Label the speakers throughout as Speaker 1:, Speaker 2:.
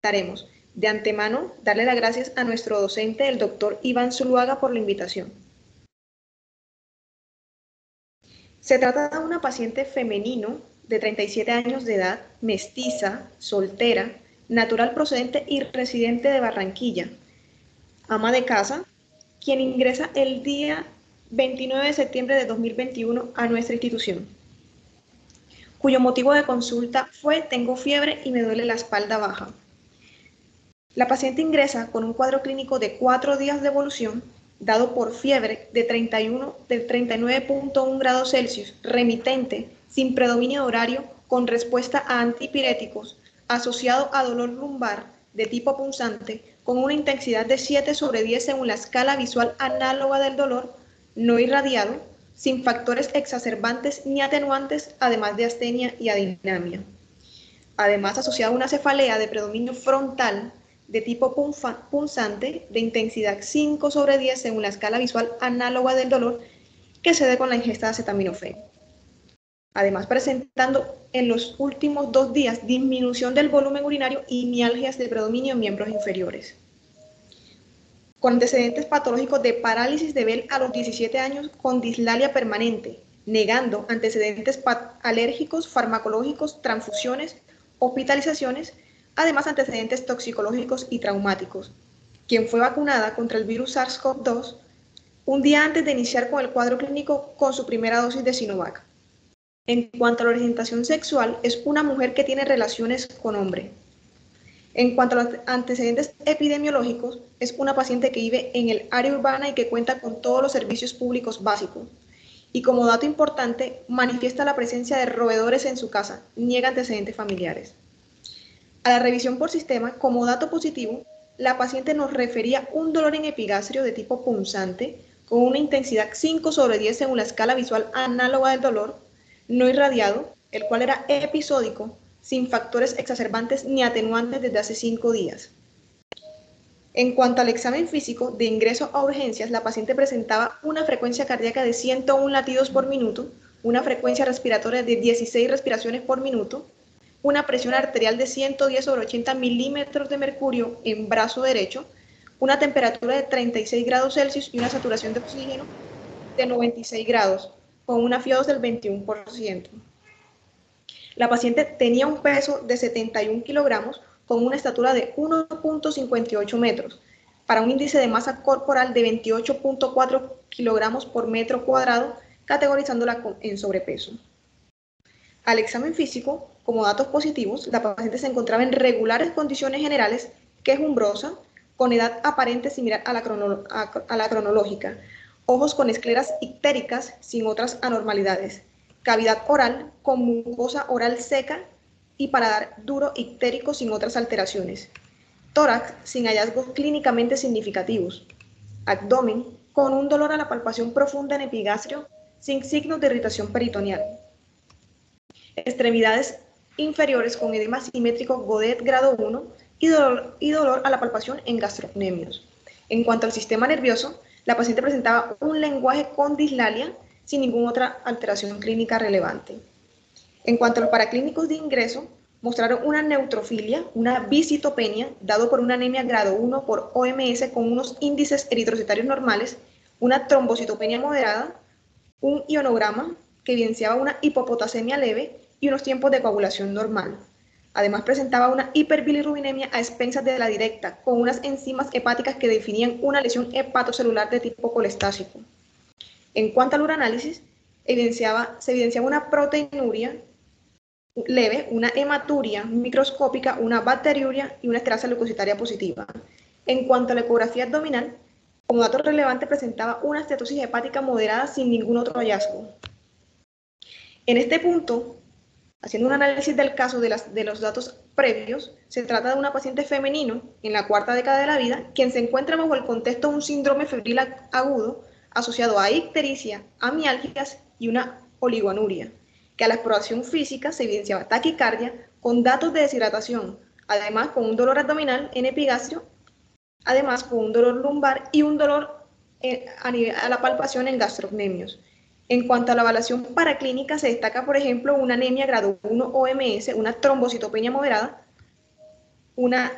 Speaker 1: presentaremos. De antemano, darle las gracias a nuestro docente, el doctor Iván Zuluaga, por la invitación. Se trata de una paciente femenino de 37 años de edad, mestiza, soltera, natural procedente y residente de Barranquilla, ama de casa, quien ingresa el día 29 de septiembre de 2021 a nuestra institución, cuyo motivo de consulta fue: tengo fiebre y me duele la espalda baja. La paciente ingresa con un cuadro clínico de 4 días de evolución, dado por fiebre de 39.1 grados Celsius, remitente, sin predominio horario, con respuesta a antipiréticos, asociado a dolor lumbar de tipo punzante, con una intensidad de 7/10 según la escala visual análoga del dolor, no irradiado, sin factores exacerbantes ni atenuantes, además de astenia y adinamia. Además, asociado a una cefalea de predominio frontal de tipo punzante de intensidad 5/10 según la escala visual análoga del dolor, que se dé con la ingesta de acetaminofén. Además, presentando en los últimos 2 días disminución del volumen urinario y mialgias de predominio en miembros inferiores. Con antecedentes patológicos de parálisis de Bell a los 17 años con dislalia permanente, negando antecedentes alérgicos, farmacológicos, transfusiones, hospitalizaciones, además antecedentes toxicológicos y traumáticos, quien fue vacunada contra el virus SARS-CoV-2 un día antes de iniciar con el cuadro clínico con su primera dosis de Sinovac. En cuanto a la orientación sexual, es una mujer que tiene relaciones con hombre. En cuanto a los antecedentes epidemiológicos, es una paciente que vive en el área urbana y que cuenta con todos los servicios públicos básicos. Y como dato importante, manifiesta la presencia de roedores en su casa, niega antecedentes familiares. A la revisión por sistema, como dato positivo, la paciente nos refería un dolor en epigastrio de tipo punzante, con una intensidad 5/10 según la escala visual análoga del dolor, no irradiado, el cual era episódico, sin factores exacerbantes ni atenuantes desde hace 5 días. En cuanto al examen físico de ingreso a urgencias, la paciente presentaba una frecuencia cardíaca de 101 latidos por minuto, una frecuencia respiratoria de 16 respiraciones por minuto, una presión arterial de 110/80 milímetros de mercurio en brazo derecho, una temperatura de 36 grados Celsius y una saturación de oxígeno de 96 grados, con una FiO2 del 21%. La paciente tenía un peso de 71 kilogramos con una estatura de 1.58 metros, para un índice de masa corporal de 28.4 kilogramos por metro cuadrado, categorizándola en sobrepeso. Al examen físico, como datos positivos, la paciente se encontraba en regulares condiciones generales, quejumbrosa, con edad aparente similar a la cronológica, ojos con escleras ictéricas sin otras anormalidades, cavidad oral con mucosa oral seca y paladar duro ictérico sin otras alteraciones, tórax sin hallazgos clínicamente significativos, abdomen con un dolor a la palpación profunda en epigastrio sin signos de irritación peritoneal, extremidades inferiores con edema simétrico Godet grado 1 y dolor a la palpación en gastrocnemios. En cuanto al sistema nervioso, la paciente presentaba un lenguaje con dislalia sin ninguna otra alteración clínica relevante. En cuanto a los paraclínicos de ingreso, mostraron una neutrofilia, una bisitopenia, dado por una anemia grado 1 por OMS con unos índices eritrocitarios normales, una trombocitopenia moderada, un ionograma que evidenciaba una hipopotasemia leve y unos tiempos de coagulación normal. Además presentaba una hiperbilirrubinemia a expensas de la directa, con unas enzimas hepáticas que definían una lesión hepatocelular de tipo colestásico. En cuanto al uranálisis, se evidenciaba una proteinuria leve, una hematuria microscópica, una bacteriuria y una esterasa leucocitaria positiva. En cuanto a la ecografía abdominal, como dato relevante presentaba una estetosis hepática moderada sin ningún otro hallazgo. En este punto, haciendo un análisis del caso de los datos previos, se trata de una paciente femenino en la 4ª década de la vida, quien se encuentra bajo el contexto de un síndrome febril agudo asociado a ictericia, a mialgias y una oligoanuria, que a la exploración física se evidenciaba taquicardia con datos de deshidratación, además con un dolor abdominal en epigastrio, además con un dolor lumbar y un dolor a la palpación en gastrocnemios. En cuanto a la evaluación paraclínica, se destaca, por ejemplo, una anemia grado 1 OMS, una trombocitopenia moderada, una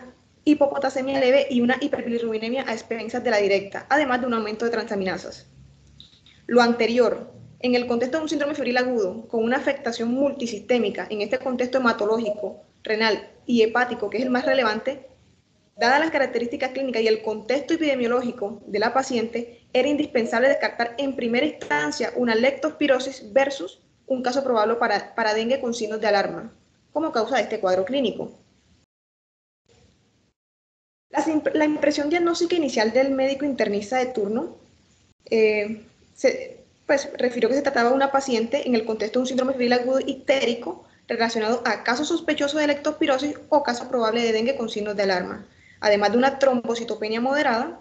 Speaker 1: hipopotasemia leve y una hiperbilirrubinemia a expensas de la directa, además de un aumento de transaminasas. Lo anterior, en el contexto de un síndrome febril agudo, con una afectación multisistémica, en este contexto hematológico, renal y hepático, que es el más relevante, dadas las características clínicas y el contexto epidemiológico de la paciente, era indispensable descartar en primera instancia una leptospirosis versus un caso probable para dengue con signos de alarma, como causa de este cuadro clínico. La impresión diagnóstica inicial del médico internista de turno refirió que se trataba de una paciente en el contexto de un síndrome febril agudo ictérico relacionado a caso sospechoso de leptospirosis o caso probable de dengue con signos de alarma, además de una trombocitopenia moderada,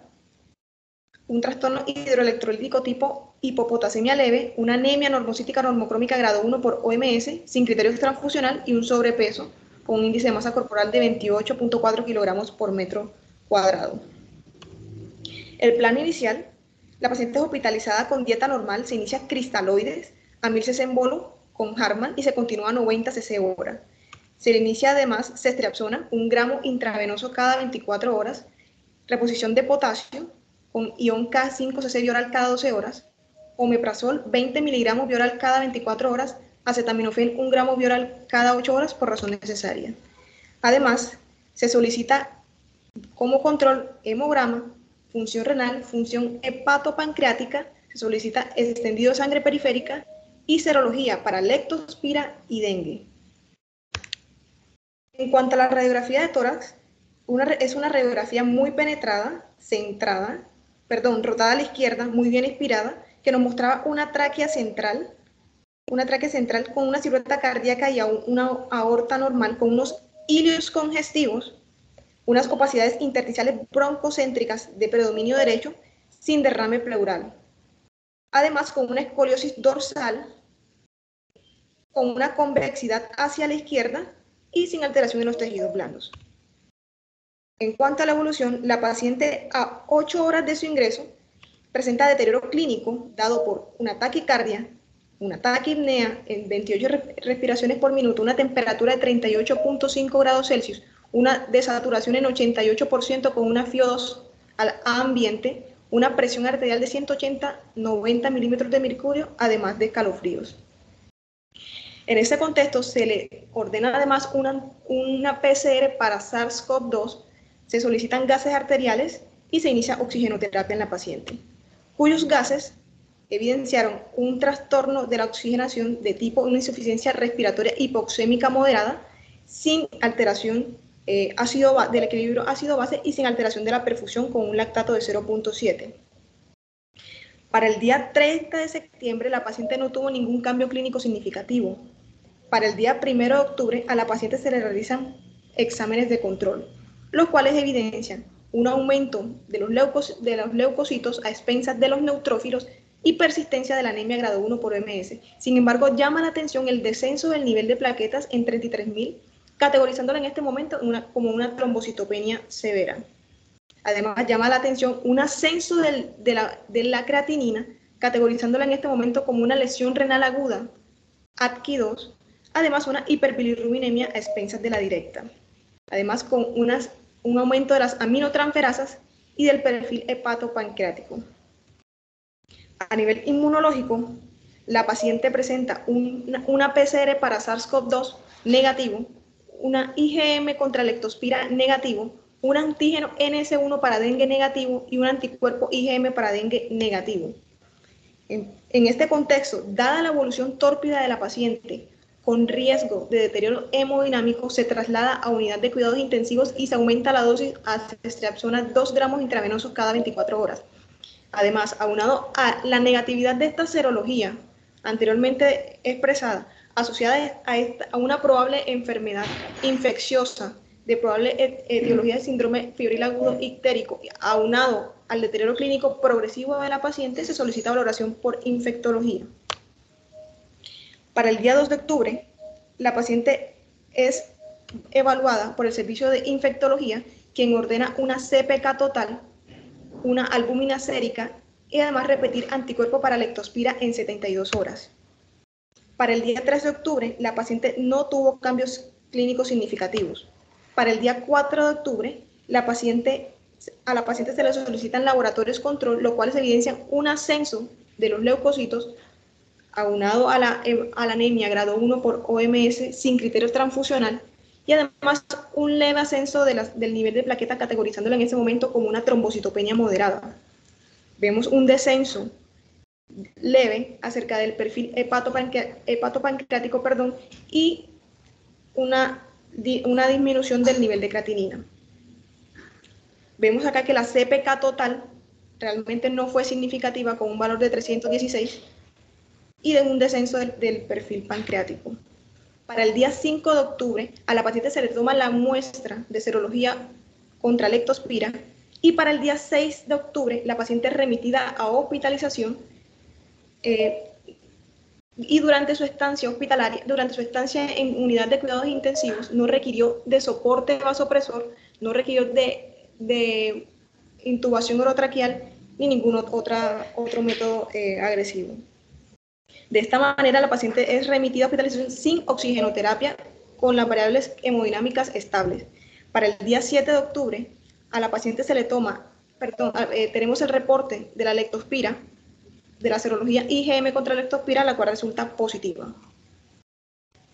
Speaker 1: un trastorno hidroelectrolítico tipo hipopotasemia leve, una anemia normocítica normocrómica grado 1 por OMS sin criterio transfusional y un sobrepeso con un índice de masa corporal de 28.4 kilogramos por metro cuadrado. El plano inicial, la paciente es hospitalizada con dieta normal, se inicia cristaloides a 1000 cc en bolo con Hartmann y se continúa a 90 cc hora. Se le inicia además ceftriaxona, 1 gramo intravenoso cada 24 horas, reposición de potasio con ion K 5 cc bioral cada 12 horas, omeprazol 20 miligramos bioral cada 24 horas, acetaminofén 1 gramo bioral cada 8 horas por razón necesaria. Además, se solicita como control hemograma, función renal, función hepatopancreática, se solicita extendido de sangre periférica y serología para leptospira y dengue. En cuanto a la radiografía de tórax, es una radiografía muy penetrada, rotada a la izquierda, muy bien inspirada, que nos mostraba una tráquea central con una silueta cardíaca y una aorta normal, con unos hilios congestivos, unas opacidades intersticiales broncocéntricas de predominio derecho, sin derrame pleural. Además, con una escoliosis dorsal, con una convexidad hacia la izquierda y sin alteración en los tejidos blandos. En cuanto a la evolución, la paciente a 8 horas de su ingreso presenta deterioro clínico dado por una taquicardia, una taquipnea en 28 respiraciones por minuto, una temperatura de 38.5 grados Celsius, una desaturación en 88% con una FiO2 al ambiente, una presión arterial de 180-90 milímetros de mercurio, además de escalofríos. En este contexto se le ordena además una PCR para SARS-CoV-2, se solicitan gases arteriales y se inicia oxigenoterapia en la paciente, cuyos gases evidenciaron un trastorno de la oxigenación de tipo una insuficiencia respiratoria hipoxémica moderada, sin alteración del equilibrio ácido-base y sin alteración de la perfusión con un lactato de 0.7. Para el día 30 de septiembre la paciente no tuvo ningún cambio clínico significativo. Para el día 1 de octubre a la paciente se le realizan exámenes de control, los cuales evidencian un aumento de los leucocitos a expensas de los neutrófilos y persistencia de la anemia grado 1 por OMS. Sin embargo, llama la atención el descenso del nivel de plaquetas en 33.000, categorizándola en este momento como una trombocitopenia severa. Además, llama la atención un ascenso de la creatinina, categorizándola en este momento como una lesión renal aguda, ATKI2, además una hiperbilirrubinemia a expensas de la directa. Además, con un aumento de las aminotransferasas y del perfil hepatopancreático. A nivel inmunológico, la paciente presenta una PCR para SARS-CoV-2 negativo, una IgM contra leptospira negativo, un antígeno NS1 para dengue negativo y un anticuerpo IgM para dengue negativo. En este contexto, dada la evolución tórpida de la paciente, con riesgo de deterioro hemodinámico, se traslada a unidad de cuidados intensivos y se aumenta la dosis a ceftriaxona 2 gramos intravenosos cada 24 horas. Además, aunado a la negatividad de esta serología anteriormente expresada, asociada a una probable enfermedad infecciosa de probable etiología de síndrome febril agudo ictérico, aunado al deterioro clínico progresivo de la paciente, se solicita valoración por infectología. Para el día 2 de octubre, la paciente es evaluada por el servicio de infectología, quien ordena una CPK total, una albúmina sérica y además repetir anticuerpo para leptospira en 72 horas. Para el día 3 de octubre, la paciente no tuvo cambios clínicos significativos. Para el día 4 de octubre, a la paciente se le solicitan laboratorios control, los cuales evidencian un ascenso de los leucocitos aunado a la anemia grado 1 por OMS sin criterio transfusional, y además un leve ascenso del nivel de plaquetas, categorizándola en ese momento como una trombocitopenia moderada. Vemos un descenso leve acerca del perfil hepatopancreático, y una disminución del nivel de creatinina. Vemos acá que la CPK total realmente no fue significativa, con un valor de 316, y de un descenso del perfil pancreático. Para el día 5 de octubre, a la paciente se le toma la muestra de serología contra leptospira, y para el día 6 de octubre, la paciente es remitida a hospitalización, y durante su estancia hospitalaria, durante su estancia en unidad de cuidados intensivos, no requirió de soporte vasopresor, no requirió de intubación orotraqueal ni ningún otro método agresivo. De esta manera, la paciente es remitida a hospitalización sin oxigenoterapia, con las variables hemodinámicas estables. Para el día 7 de octubre, a la paciente se le toma, tenemos el reporte de la leptospira, de la serología IgM contra la leptospira, la cual resulta positiva.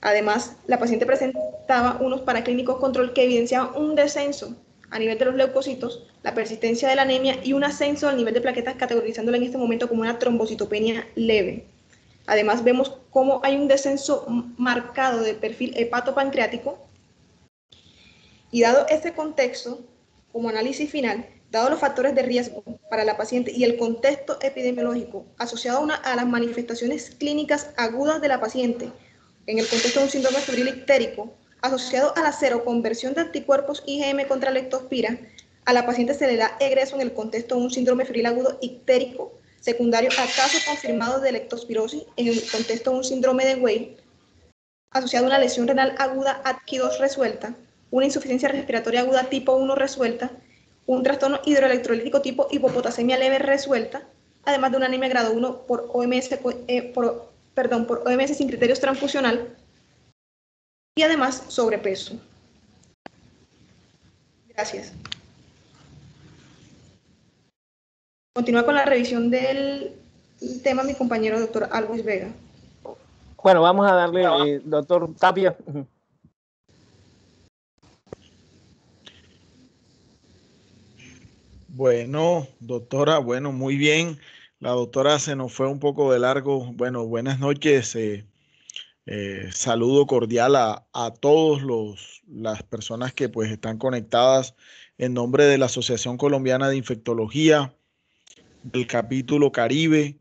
Speaker 1: Además, la paciente presentaba unos paraclínicos control que evidenciaban un descenso a nivel de los leucocitos, la persistencia de la anemia y un ascenso al nivel de plaquetas, categorizándola en este momento como una trombocitopenia leve. Además, vemos cómo hay un descenso marcado del perfil hepatopancreático, y dado este contexto, como análisis final, dado los factores de riesgo para la paciente y el contexto epidemiológico asociado a las manifestaciones clínicas agudas de la paciente en el contexto de un síndrome febril ictérico, asociado a la seroconversión de anticuerpos IgM contra leptospira, a la paciente se le da egreso en el contexto de un síndrome febril agudo ictérico secundario a casos confirmados de leptospirosis en el contexto de un síndrome de Weil, asociado a una lesión renal aguda ATKI2 resuelta, una insuficiencia respiratoria aguda tipo 1 resuelta, un trastorno hidroelectrolítico tipo hipopotasemia leve resuelta, además de una anemia grado 1 por OMS sin criterios transfusional, y además sobrepeso. Gracias. Continúa con la revisión del tema mi compañero doctor Alvis Vega.
Speaker 2: Bueno, vamos a darle, doctor Tapia.
Speaker 3: Bueno, doctora, bueno, muy bien. La doctora se nos fue un poco de largo. Bueno, buenas noches. Saludo cordial a todos las personas que pues están conectadas en nombre de la Asociación Colombiana de Infectología, del capítulo Caribe.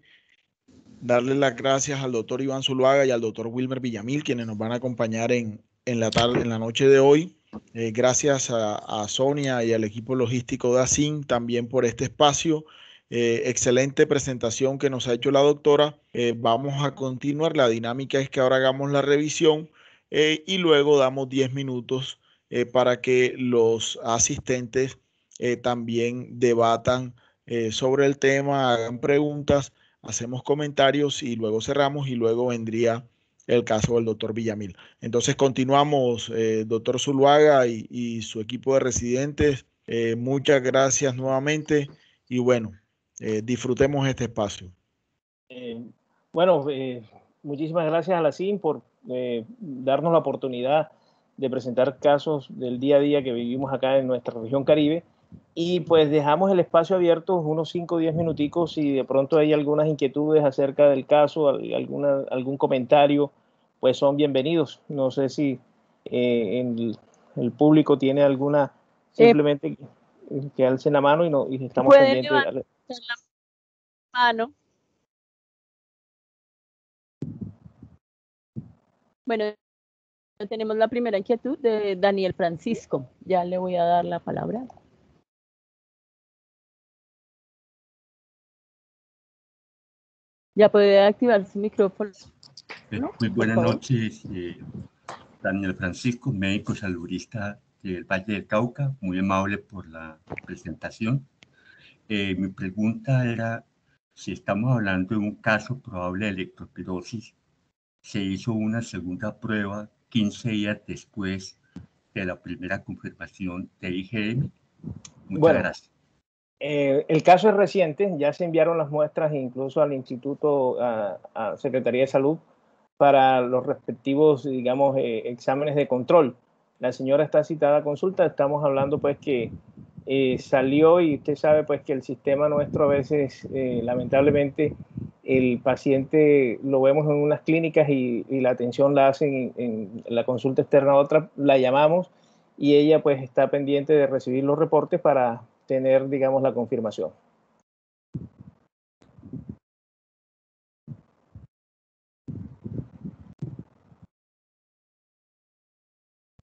Speaker 3: Darle las gracias al doctor Iván Zuluaga y al doctor Wilmer Villamil, quienes nos van a acompañar en la noche de hoy. Gracias a Sonia y al equipo logístico de ASIN también por este espacio. Excelente presentación que nos ha hecho la doctora. Vamos a continuar. La dinámica es que ahora hagamos la revisión y luego damos 10 minutos para que los asistentes también debatan sobre el tema, hagan preguntas, hacemos comentarios y luego cerramos, y luego vendría el caso del doctor Villamil. Entonces continuamos, doctor Zuluaga y su equipo de residentes. Muchas gracias nuevamente y bueno, disfrutemos este espacio.
Speaker 2: Bueno, muchísimas gracias a la CIN por darnos la oportunidad de presentar casos del día a día que vivimos acá en nuestra región Caribe, y pues dejamos el espacio abierto unos 5 o 10 minuticos si de pronto hay algunas inquietudes acerca del caso, algún comentario, pues son bienvenidos. No sé si el público tiene alguna, simplemente que alcen la mano y estamos pendientes.
Speaker 4: Pueden levantar la mano. Bueno, tenemos la primera inquietud de Daniel Francisco. Ya le voy a dar la palabra. Ya puede activar su micrófono.
Speaker 5: Muy buenas noches, Daniel Francisco, médico saludista del Valle del Cauca, muy amable por la presentación. Mi pregunta era, si estamos hablando de un caso probable de leptospirosis, se hizo una segunda prueba 15 días después de la primera confirmación de IgM. Muchas gracias.
Speaker 2: El caso es reciente, ya se enviaron las muestras incluso al Instituto, a Secretaría de Salud, para los respectivos, digamos, exámenes de control. La señora está citada a consulta, estamos hablando pues que salió, y usted sabe pues que el sistema nuestro a veces, lamentablemente, el paciente lo vemos en unas clínicas y la atención la hacen en la consulta externa a otra, la llamamos y ella pues está pendiente de recibir los reportes para tener, digamos, la confirmación.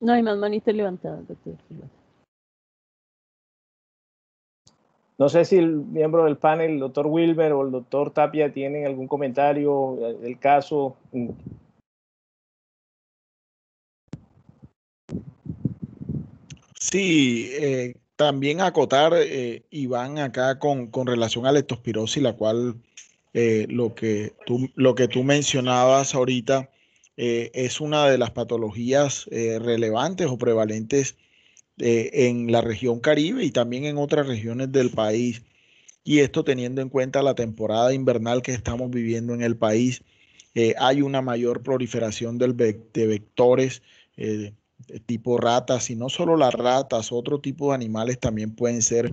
Speaker 4: No hay más manitas levantadas, doctor.
Speaker 2: No sé si el miembro del panel, el doctor Wilber o el doctor Tapia, tienen algún comentario del caso.
Speaker 3: Sí, también acotar, Iván, acá con relación a la leptospirosis, la cual lo que tú mencionabas ahorita es una de las patologías relevantes o prevalentes en la región Caribe y también en otras regiones del país. Y esto teniendo en cuenta la temporada invernal que estamos viviendo en el país, hay una mayor proliferación de vectores de tipo ratas, y no solo las ratas, otro tipo de animales también pueden ser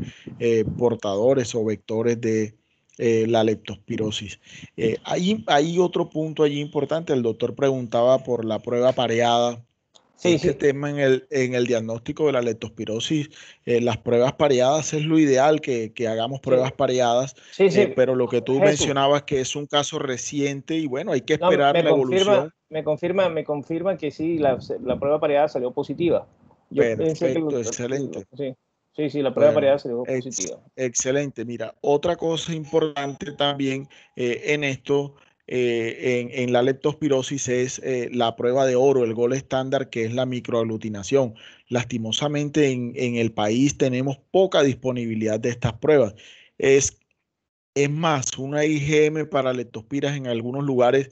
Speaker 3: portadores o vectores de la leptospirosis. Hay otro punto allí importante. El doctor preguntaba por la prueba pareada.
Speaker 2: Sí,
Speaker 3: Este
Speaker 2: sí.
Speaker 3: tema en el diagnóstico de la leptospirosis, las pruebas pareadas es lo ideal, que hagamos pruebas pareadas,
Speaker 2: Sí, sí.
Speaker 3: pero lo que tú
Speaker 2: Jesús,
Speaker 3: mencionabas que es un caso reciente y bueno, hay que
Speaker 2: no,
Speaker 3: esperar la evolución.
Speaker 2: me confirma que sí, la prueba pareada salió positiva. Yo pensé que
Speaker 3: Perfecto, excelente.
Speaker 2: sí, la prueba
Speaker 3: Bueno,
Speaker 2: pareada salió positiva.
Speaker 3: excelente. Mira, otra cosa importante también en esto, en la leptospirosis, es la prueba de oro, el gol estándar, que es la microaglutinación. Lastimosamente en el país tenemos poca disponibilidad de estas pruebas. Es, es más, una IgM para leptospiras en algunos lugares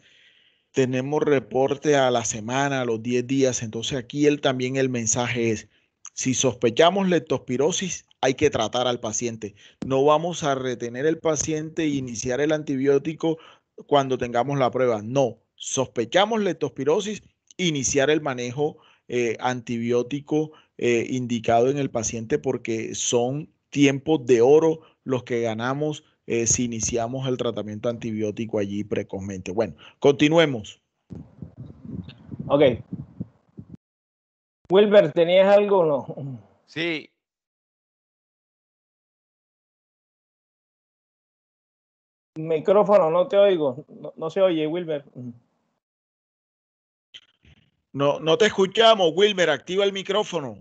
Speaker 3: tenemos reporte a la semana, a los 10 días. Entonces aquí también el mensaje es, si sospechamos leptospirosis, hay que tratar al paciente. No vamos a retener el paciente e iniciar el antibiótico cuando tengamos la prueba. No, sospechamos leptospirosis, iniciar el manejo antibiótico indicado en el paciente, porque son tiempos de oro los que ganamos si iniciamos el tratamiento antibiótico allí precozmente. Bueno, continuemos.
Speaker 2: Ok. Wilber, ¿tenías algo o no?
Speaker 6: Sí.
Speaker 2: Micrófono, no te oigo. No se oye, Wilber.
Speaker 3: No te escuchamos, Wilmer. Activa el micrófono.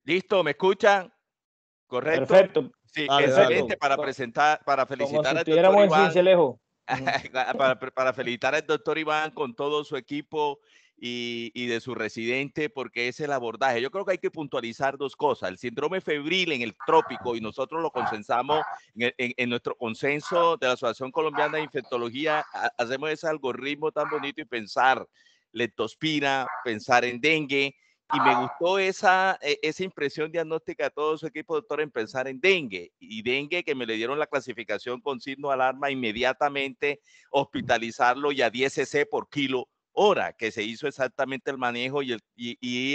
Speaker 6: Listo, ¿me escuchan? ¿Correcto?
Speaker 2: Perfecto.
Speaker 6: Sí,
Speaker 3: Dale,
Speaker 6: excelente.
Speaker 3: dale.
Speaker 6: Para
Speaker 2: Como si
Speaker 6: felicitar al doctor
Speaker 2: estuviéramos en
Speaker 6: Iván.
Speaker 2: Cincelejo.
Speaker 6: Para felicitar al doctor Iván con todo su equipo y de su residente, porque es el abordaje. Yo creo que hay que puntualizar dos cosas. El síndrome febril en el trópico, y nosotros lo consensamos en nuestro consenso de la Asociación Colombiana de Infectología, hacemos ese algoritmo tan bonito y pensar leptospira, pensar en dengue. Y me gustó esa impresión diagnóstica de todo su equipo, doctor, en pensar en dengue. Y dengue, que me le dieron la clasificación con signo de alarma, inmediatamente hospitalizarlo y a 10 cc por kilo hora, que se hizo exactamente el manejo y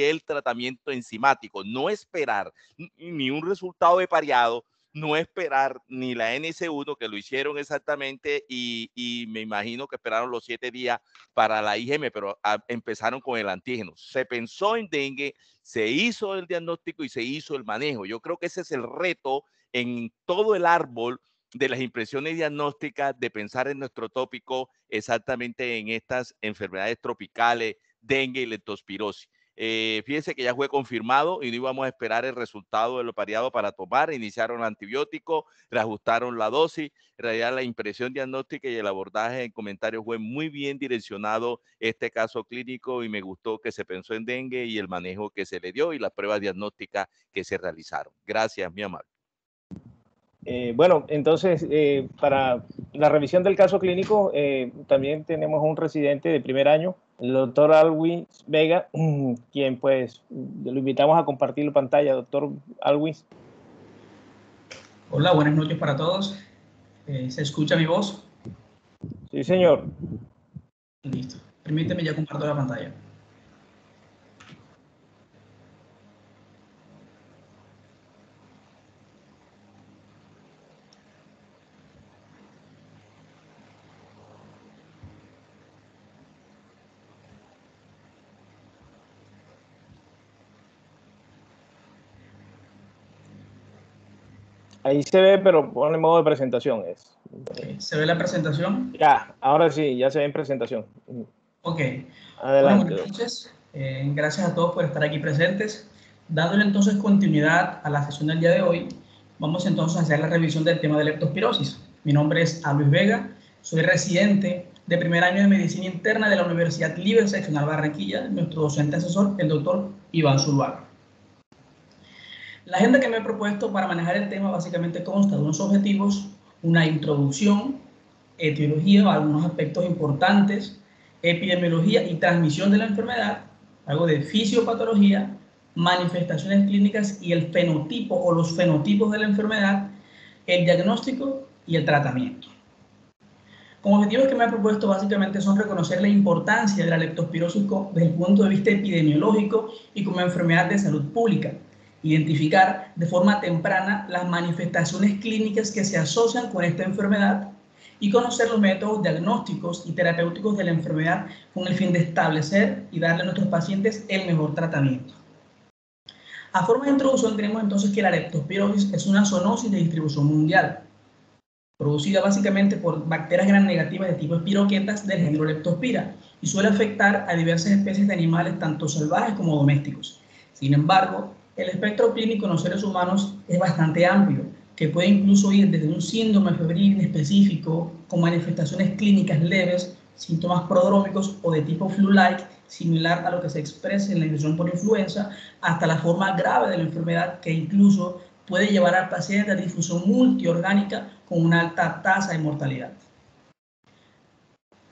Speaker 6: el tratamiento enzimático. No esperar ni un resultado de pareado, no esperar ni la NC1, que lo hicieron exactamente, y me imagino que esperaron los 7 días para la IgM, pero empezaron con el antígeno. Se pensó en dengue, se hizo el diagnóstico y se hizo el manejo. Yo creo que ese es el reto en todo el árbol de las impresiones diagnósticas, de pensar en nuestro tópico exactamente en estas enfermedades tropicales, dengue y leptospirosis. Fíjense que ya fue confirmado y no íbamos a esperar el resultado de lo pareado para tomar. Iniciaron el antibiótico, reajustaron la dosis. En realidad, la impresión diagnóstica y el abordaje en comentarios fue muy bien direccionado este caso clínico, y me gustó que se pensó en dengue y el manejo que se le dio y las pruebas diagnósticas que se realizaron. Gracias, mi amable.
Speaker 2: Bueno, entonces, para la revisión del caso clínico, también tenemos un residente de primer año el doctor Alwis Vega, quien pues lo invitamos a compartir la pantalla. Doctor Alwis.
Speaker 7: Hola, buenas noches para todos. ¿Se escucha mi voz?
Speaker 2: Sí, señor.
Speaker 7: Listo. Permíteme, ya comparto la pantalla.
Speaker 2: Ahí se ve, pero pone modo de presentación.
Speaker 7: ¿Se ve la presentación?
Speaker 2: Ya, ahora sí, ya se ve en presentación.
Speaker 7: Ok.
Speaker 2: Adelante.
Speaker 7: Bueno, buenas noches. Gracias a todos por estar aquí presentes. Dándole entonces continuidad a la sesión del día de hoy, vamos entonces a hacer la revisión del tema de leptospirosis. Mi nombre es Alwis Vega, soy residente de primer año de Medicina Interna de la Universidad Libre Seccional Barranquilla, nuestro docente asesor, el doctor Iván Zuluaga. La agenda que me he propuesto para manejar el tema básicamente consta de unos objetivos, una introducción, etiología, algunos aspectos importantes, epidemiología y transmisión de la enfermedad, algo de fisiopatología, manifestaciones clínicas y el fenotipo o los fenotipos de la enfermedad, el diagnóstico y el tratamiento. Como objetivos que me he propuesto básicamente son reconocer la importancia de la leptospirosis desde el punto de vista epidemiológico y como enfermedad de salud pública, identificar de forma temprana las manifestaciones clínicas que se asocian con esta enfermedad y conocer los métodos diagnósticos y terapéuticos de la enfermedad con el fin de establecer y darle a nuestros pacientes el mejor tratamiento. A forma de introducción tenemos entonces que la leptospirosis es una zoonosis de distribución mundial, producida básicamente por bacterias gram negativas de tipo espiroquetas del género Leptospira y suele afectar a diversas especies de animales tanto salvajes como domésticos. Sin embargo, el espectro clínico en los seres humanos es bastante amplio, que puede incluso ir desde un síndrome febril específico con manifestaciones clínicas leves, síntomas prodrómicos o de tipo flu-like, similar a lo que se expresa en la infección por influenza, hasta la forma grave de la enfermedad que incluso puede llevar al paciente a difusión multiorgánica con una alta tasa de mortalidad.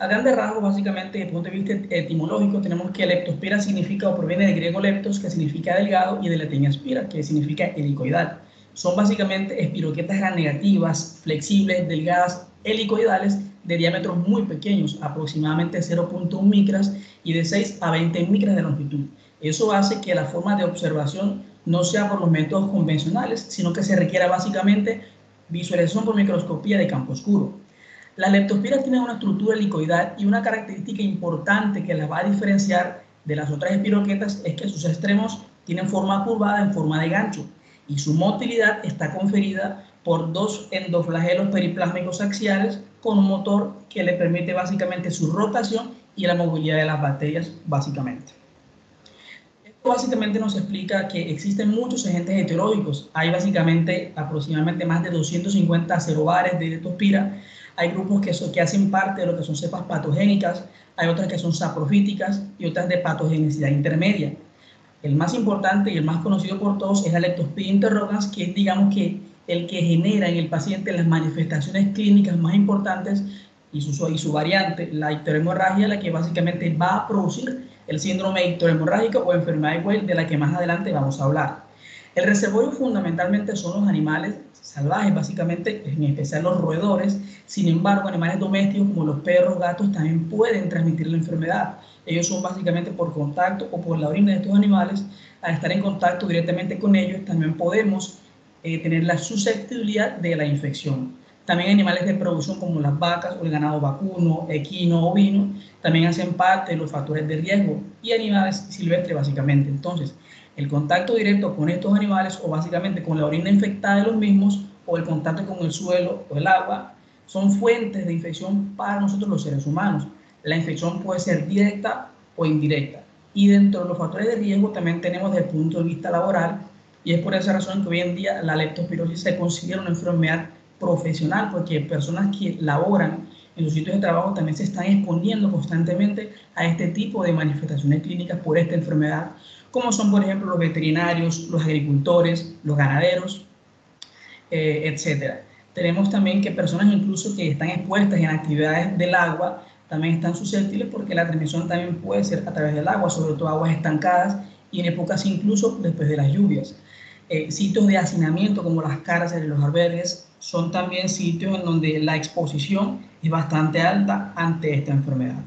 Speaker 7: A grandes rasgos, básicamente, desde el punto de vista etimológico, tenemos que leptospira significa o proviene del griego leptos, que significa delgado, y de latín aspira, que significa helicoidal. Son básicamente espiroquetas gram negativas, flexibles, delgadas, helicoidales, de diámetros muy pequeños, aproximadamente 0.1 micras y de 6 a 20 micras de longitud. Eso hace que la forma de observación no sea por los métodos convencionales, sino que se requiera básicamente visualización por microscopía de campo oscuro. Las leptospiras tienen una estructura helicoidal y una característica importante que las va a diferenciar de las otras espiroquetas es que sus extremos tienen forma curvada en forma de gancho y su motilidad está conferida por dos endoflagelos periplásmicos axiales con un motor que le permite básicamente su rotación y la movilidad de las bacterias básicamente. Esto básicamente nos explica que existen muchos agentes heterógicos. Hay básicamente aproximadamente más de 250 serobares de leptospira. Hay grupos que hacen parte de lo que son cepas patogénicas, hay otras que son saprofíticas y otras de patogenicidad intermedia. El más importante y el más conocido por todos es la Leptospira interrogans, que es, digamos, que el que genera en el paciente las manifestaciones clínicas más importantes y su variante, la icterohemorragia, la que básicamente va a producir el síndrome icterohemorrágico o enfermedad de Weil, de la que más adelante vamos a hablar. El reservorio fundamentalmente son los animales salvajes, básicamente, en especial los roedores. Sin embargo, animales domésticos como los perros, gatos, también pueden transmitir la enfermedad. Ellos son básicamente por contacto o por la orina de estos animales. Al estar en contacto directamente con ellos, también podemos tener la susceptibilidad de la infección. También animales de producción como las vacas o el ganado vacuno, equino, ovino, también hacen parte de los factores de riesgo y animales silvestres básicamente. Entonces, el contacto directo con estos animales o básicamente con la orina infectada de los mismos o el contacto con el suelo o el agua son fuentes de infección para nosotros los seres humanos. La infección puede ser directa o indirecta. Y dentro de los factores de riesgo también tenemos desde el punto de vista laboral, y es por esa razón que hoy en día la leptospirosis se considera una enfermedad profesional, porque personas que laboran en los sitios de trabajo también se están exponiendo constantemente a este tipo de manifestaciones clínicas por esta enfermedad, como son, por ejemplo, los veterinarios, los agricultores, los ganaderos, etc. Tenemos también que personas incluso que están expuestas en actividades del agua también están susceptibles porque la transmisión también puede ser a través del agua, sobre todo aguas estancadas y en épocas incluso después de las lluvias. Sitios de hacinamiento como las cárceles y los albergues son también sitios en donde la exposición es bastante alta ante esta enfermedad.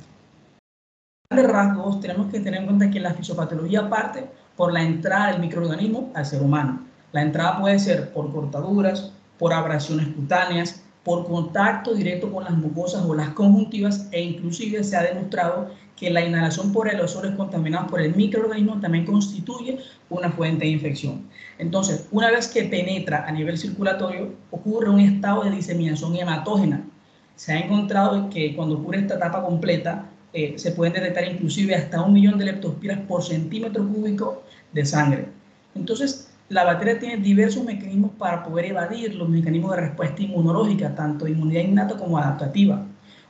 Speaker 7: De rasgos, tenemos que tener en cuenta que la fisiopatología parte por la entrada del microorganismo al ser humano. La entrada puede ser por cortaduras, por abrasiones cutáneas, por contacto directo con las mucosas o las conjuntivas, e inclusive se ha demostrado que la inhalación por aerosoles contaminados por el microorganismo también constituye una fuente de infección. Entonces, una vez que penetra a nivel circulatorio, ocurre un estado de diseminación hematógena. Se ha encontrado que cuando ocurre esta etapa completa, se pueden detectar inclusive hasta 1 millón de leptospiras por centímetro cúbico de sangre. Entonces, la bacteria tiene diversos mecanismos para poder evadir los mecanismos de respuesta inmunológica, tanto de inmunidad innata como adaptativa.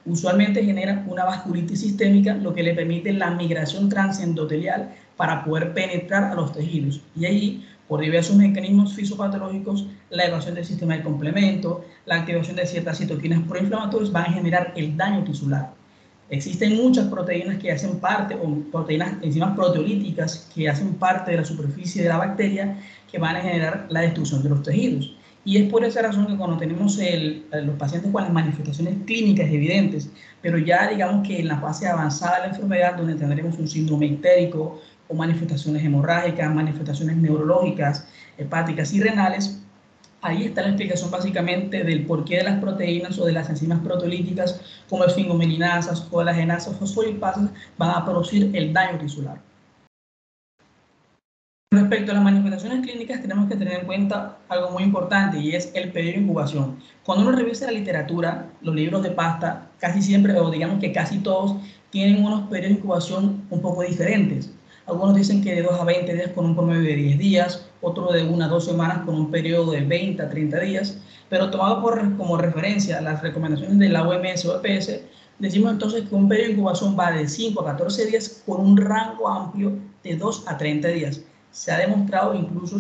Speaker 7: Usualmente genera una vasculitis sistémica, lo que le permite la migración transendotelial para poder penetrar a los tejidos. Y ahí, por diversos mecanismos fisiopatológicos, la evasión del sistema de complemento, la activación de ciertas citoquinas proinflamatorias van a generar el daño tisular. Existen muchas proteínas que hacen parte, o proteínas, enzimas proteolíticas que hacen parte de la superficie de la bacteria, que van a generar la destrucción de los tejidos. Y es por esa razón que cuando tenemos los pacientes con las manifestaciones clínicas evidentes, pero ya digamos que en la fase avanzada de la enfermedad, donde tendremos un síndrome ictérico o manifestaciones hemorrágicas, manifestaciones neurológicas, hepáticas y renales, ahí está la explicación básicamente del porqué de las proteínas o de las enzimas proteolíticas como esfingomelinasas, colagenasas, fosfolipasas van a producir el daño tisular. Respecto a las manifestaciones clínicas, tenemos que tener en cuenta algo muy importante y es el periodo de incubación. Cuando uno revisa la literatura, los libros de pasta, casi siempre, o digamos que casi todos, tienen unos periodos de incubación un poco diferentes. Algunos dicen que de 2 a 20 días con un promedio de 10 días, otros de 1 a 2 semanas con un periodo de 20 a 30 días, pero tomado como referencia las recomendaciones de la OMS o EPS, decimos entonces que un periodo de incubación va de 5 a 14 días con un rango amplio de 2 a 30 días. Se ha demostrado incluso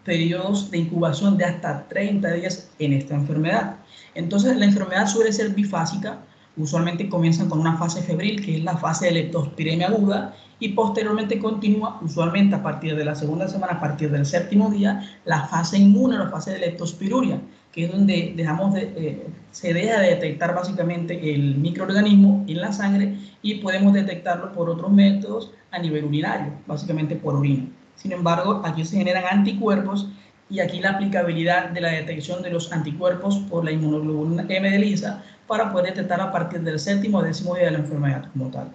Speaker 7: periodos de incubación de hasta 30 días en esta enfermedad. Entonces, la enfermedad suele ser bifásica. Usualmente comienzan con una fase febril, que es la fase de leptospiremia aguda, y posteriormente continúa, usualmente a partir de la segunda semana, a partir del 7º día, la fase inmune, la fase de leptospiruria, que es donde se deja de detectar básicamente el microorganismo en la sangre y podemos detectarlo por otros métodos a nivel urinario, básicamente por orina. Sin embargo, aquí se generan anticuerpos y aquí la aplicabilidad de la detección de los anticuerpos por la inmunoglobulina M de ELISA para poder detectar a partir del 7º o 10º día de la enfermedad como tal.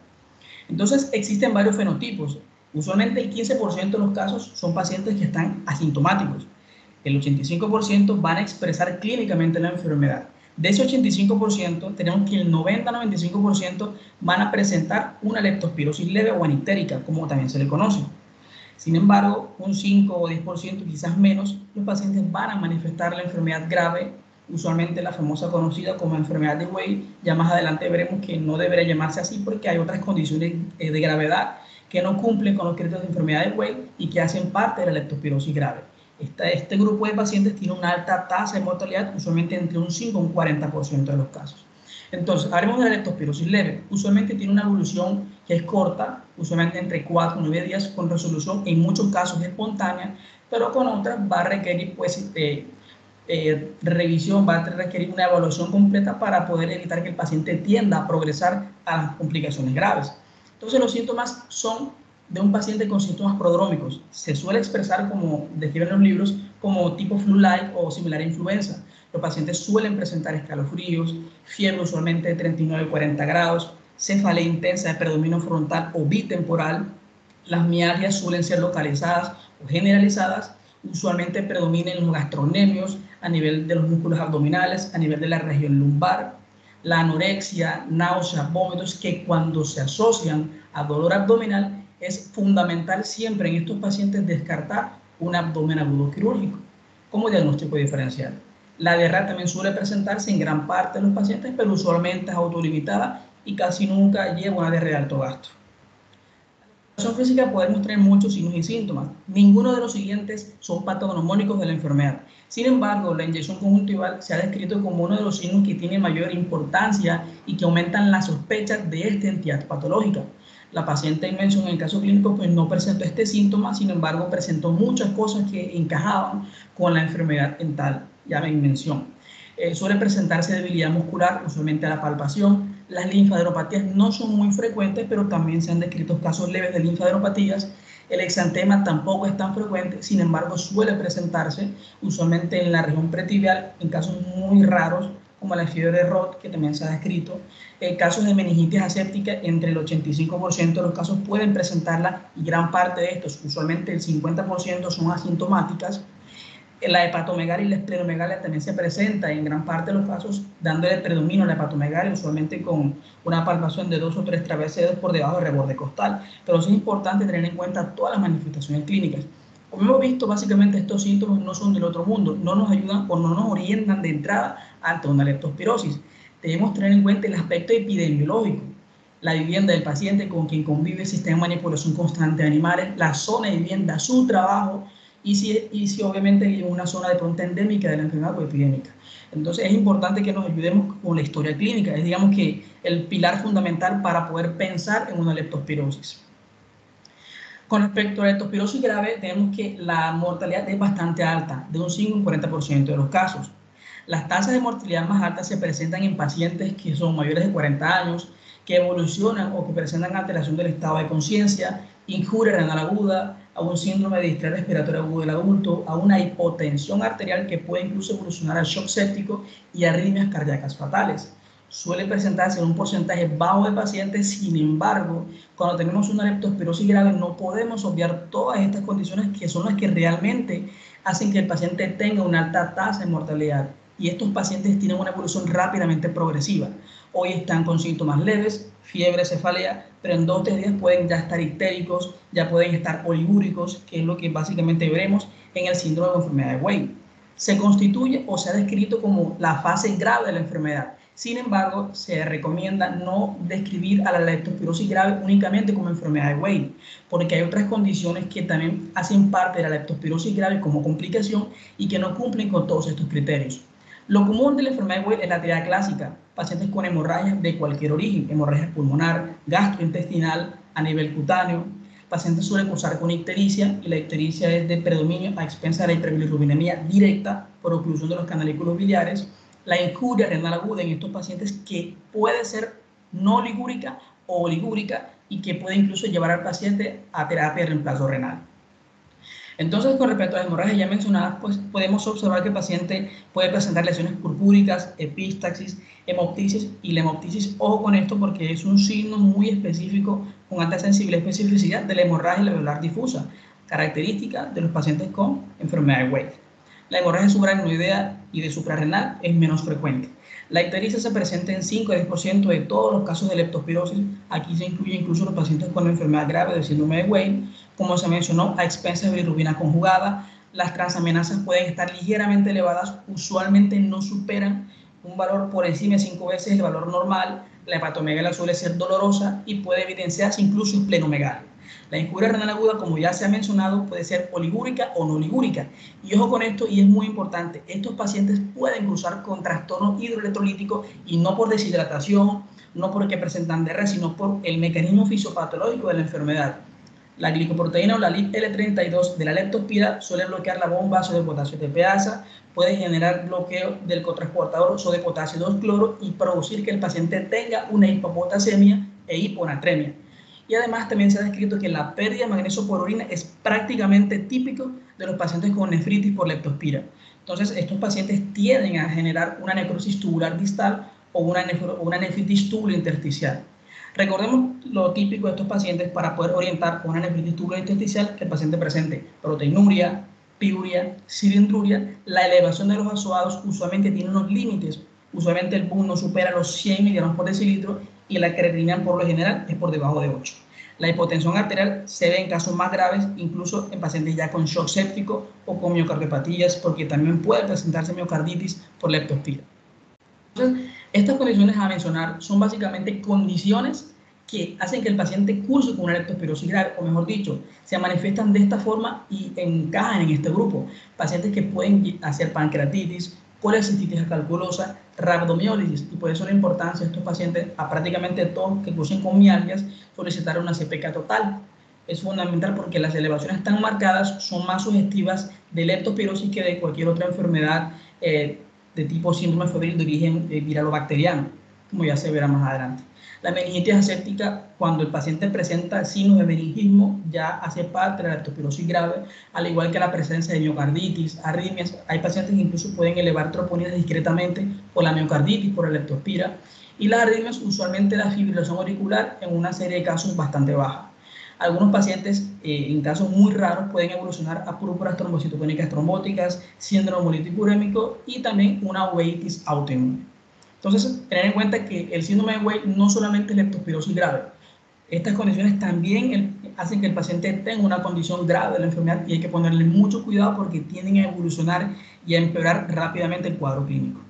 Speaker 7: Entonces, existen varios fenotipos. Usualmente el 15% de los casos son pacientes que están asintomáticos. El 85% van a expresar clínicamente la enfermedad. De ese 85%, tenemos que el 90-95% van a presentar una leptospirosis leve o anictérica, como también se le conoce. Sin embargo, un 5 o 10%, quizás menos, los pacientes van a manifestar la enfermedad grave, usualmente la famosa conocida como enfermedad de Weil. Ya más adelante veremos que no debería llamarse así porque hay otras condiciones de gravedad que no cumplen con los criterios de enfermedad de Weil y que hacen parte de la leptospirosis grave. Este grupo de pacientes tiene una alta tasa de mortalidad, usualmente entre un 5 y un 40% de los casos. Entonces, hablemos de la leptospirosis leve. Usualmente tiene una evolución que es corta, usualmente entre 4 y 9 días, con resolución en muchos casos espontánea, pero con otras va a requerir pues, revisión, va a requerir una evaluación completa para poder evitar que el paciente tienda a progresar a las complicaciones graves. Entonces, los síntomas son de un paciente con síntomas prodrómicos. Se suele expresar, como describen los libros, como tipo flu-like o similar a influenza. Los pacientes suelen presentar escalofríos, fiebre usualmente de 39 y 40 grados, cefalea intensa de predominio frontal o bitemporal. Las mialgias suelen ser localizadas o generalizadas. Usualmente predominan los gastronemios a nivel de los músculos abdominales, a nivel de la región lumbar. La anorexia, náuseas, vómitos, que cuando se asocian a dolor abdominal, es fundamental siempre en estos pacientes descartar un abdomen agudo quirúrgico como diagnóstico diferencial. La diarrea también suele presentarse en gran parte de los pacientes, pero usualmente es autolimitada y casi nunca lleva una diarrea de alto gasto. exploración física podemos tener muchos signos y síntomas. Ninguno de los siguientes son patognomónicos de la enfermedad. Sin embargo, la inyección conjuntival se ha descrito como uno de los signos que tiene mayor importancia y que aumentan las sospechas de esta entidad patológica. La paciente en mención en el caso clínico pues no presentó este síntoma, sin embargo presentó muchas cosas que encajaban con la enfermedad en tal mención. Suele presentarse debilidad muscular, usualmente a la palpación. Las linfadeneuropatías no son muy frecuentes, pero también se han descrito casos leves de linfadeneuropatías. El exantema tampoco es tan frecuente, sin embargo suele presentarse usualmente en la región pretibial, en casos muy raros, como la fiebre de Roth, que también se ha descrito. Casos de meningitis aséptica, entre el 85% de los casos pueden presentarla, y gran parte de estos, usualmente el 50%, son asintomáticas. La hepatomegalia y la esplenomegalia también se presenta en gran parte de los casos, dándole predominio a la hepatomegalia, usualmente con una palpación de 2 o 3 travesaños por debajo del reborde costal. Pero es importante tener en cuenta todas las manifestaciones clínicas. Como hemos visto, básicamente estos síntomas no son del otro mundo, no nos ayudan o no nos orientan de entrada ante una leptospirosis. Debemos tener en cuenta el aspecto epidemiológico, la vivienda del paciente con quien convive, el sistema de manipulación constante de animales, la zona de vivienda, su trabajo, y si obviamente hay una zona de pronto endémica de la enfermedad o epidémica. Entonces es importante que nos ayudemos con la historia clínica, es digamos que el pilar fundamental para poder pensar en una leptospirosis. Con respecto a la leptospirosis grave, tenemos que la mortalidad es bastante alta, de un 5 a un 40% de los casos. Las tasas de mortalidad más altas se presentan en pacientes que son mayores de 40 años, que evolucionan o que presentan alteración del estado de conciencia, injuria renal aguda, a un síndrome de distrés respiratorio agudo del adulto, a una hipotensión arterial que puede incluso evolucionar al shock séptico y arritmias cardíacas fatales. Suele presentarse en un porcentaje bajo de pacientes, sin embargo, cuando tenemos una leptospirosis grave no podemos obviar todas estas condiciones que son las que realmente hacen que el paciente tenga una alta tasa de mortalidad. Y estos pacientes tienen una evolución rápidamente progresiva. Hoy están con síntomas leves, fiebre, cefalea, pero en 2 o 3 días pueden ya estar histéricos, ya pueden estar oligúricos, que es lo que básicamente veremos en el síndrome de enfermedad de Weill. Se constituye o se ha descrito como la fase grave de la enfermedad. Sin embargo, se recomienda no describir a la leptospirosis grave únicamente como enfermedad de Weill, porque hay otras condiciones que también hacen parte de la leptospirosis grave como complicación y que no cumplen con todos estos criterios. Lo común de la enfermedad de Weill es la triada clásica, pacientes con hemorragias de cualquier origen, hemorragia pulmonar, gastrointestinal, a nivel cutáneo. Pacientes suelen cursar con ictericia, y la ictericia es de predominio a expensas de la hiperbilirrubinemia directa por oclusión de los canalículos biliares. La injuria renal aguda en estos pacientes, que puede ser no ligúrica o oligúrica y que puede incluso llevar al paciente a terapia de reemplazo renal. Entonces, con respecto a las hemorragias ya mencionadas, pues podemos observar que el paciente puede presentar lesiones purpúricas, epístaxis, hemoptisis, y la hemoptisis, ojo con esto porque es un signo muy específico con alta sensibilidad y especificidad de la hemorragia alveolar difusa, característica de los pacientes con enfermedad de Weill. La hemorragia subaracnoidea y de suprarrenal es menos frecuente. La ictericia se presenta en 5 a 10% de todos los casos de leptospirosis. Aquí se incluye incluso los pacientes con enfermedad grave del síndrome de Weill. Como se mencionó, a expensas de bilirrubina conjugada. Las transaminasas pueden estar ligeramente elevadas, usualmente no superan un valor por encima de 5 veces el valor normal. La hepatomegalia suele ser dolorosa y puede evidenciarse incluso esplenomegalia. La injuria renal aguda, como ya se ha mencionado, puede ser oligúrica o no ligúrica. Y ojo con esto, y es muy importante, estos pacientes pueden cursar con trastorno hidroelectrolítico, y no por deshidratación, no porque presentan DR, sino por el mecanismo fisiopatológico de la enfermedad. La glicoproteína o la LIL-L32 de la leptospira suele bloquear la bomba sodio de potasio TPasa, puede generar bloqueo del cotransportador sodio de potasio 2-cloro y producir que el paciente tenga una hipopotasemia e hiponatremia. Y además también se ha descrito que la pérdida de magnesio por orina es prácticamente típico de los pacientes con nefritis por leptospira. Entonces, estos pacientes tienden a generar una necrosis tubular distal o una nefritis tubulointersticial. Recordemos lo típico de estos pacientes para poder orientar con una nefritis tubulointersticial: que el paciente presente proteinuria, piuria, cilindruria. La elevación de los vasoados usualmente tiene unos límites. Usualmente el BUN no supera los 100 miligramos por decilitro y la creatinina por lo general es por debajo de 8. La hipotensión arterial se ve en casos más graves, incluso en pacientes ya con shock séptico o con miocardiopatías, porque también puede presentarse miocarditis por leptospira. Entonces, estas condiciones a mencionar son básicamente condiciones que hacen que el paciente curse con una leptospirosis grave, o mejor dicho, se manifiestan de esta forma y encajan en este grupo. Pacientes que pueden hacer pancreatitis, colecistitis calculosa, rhabdomiólisis, y por eso la importancia de estos pacientes, a prácticamente todos que cursen con mialgias, solicitar una CPK total. Es fundamental porque las elevaciones tan marcadas son más sugestivas de leptospirosis que de cualquier otra enfermedad de tipo síndrome febril de origen viral o bacteriano, como ya se verá más adelante. La meningitis aséptica, cuando el paciente presenta signos de meningismo, ya hace parte de la leptospirosis grave, al igual que la presencia de miocarditis, arritmias. Hay pacientes que incluso pueden elevar troponinas discretamente por la miocarditis, por la leptospira, y las arritmias, usualmente la fibrilación auricular, en una serie de casos bastante baja. Algunos pacientes, en casos muy raros, pueden evolucionar a púrpuras trombocitopénicas trombóticas, síndrome hemolítico urémico y también una uveitis autoinmune. Entonces, tener en cuenta que el síndrome de Weil no solamente es leptospirosis grave. Estas condiciones también hacen que el paciente tenga una condición grave de la enfermedad y hay que ponerle mucho cuidado porque tienden a evolucionar y a empeorar rápidamente el cuadro clínico.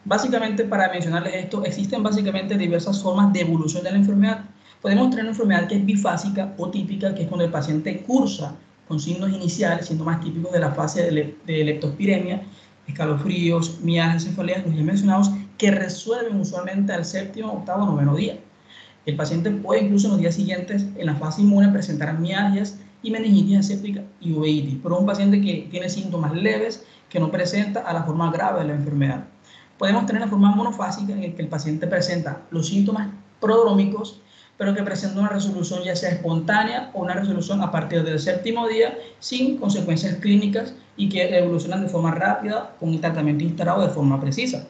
Speaker 7: Básicamente, para mencionarles esto, existen básicamente diversas formas de evolución de la enfermedad. Podemos tener una enfermedad que es bifásica o típica, que es cuando el paciente cursa con signos iniciales, síntomas típicos de la fase de leptospiremia, escalofríos, mialgias, cefaleas, los ya mencionados, que resuelven usualmente al séptimo, octavo, noveno día. El paciente puede incluso en los días siguientes, en la fase inmune, presentar mialgias y meningitis aséptica y uveitis, pero es un paciente que tiene síntomas leves, que no presenta a la forma grave de la enfermedad. Podemos tener la forma monofásica, en la que el paciente presenta los síntomas prodrómicos, pero que presenta una resolución ya sea espontánea o una resolución a partir del séptimo día sin consecuencias clínicas y que evolucionan de forma rápida con un tratamiento instalado de forma precisa.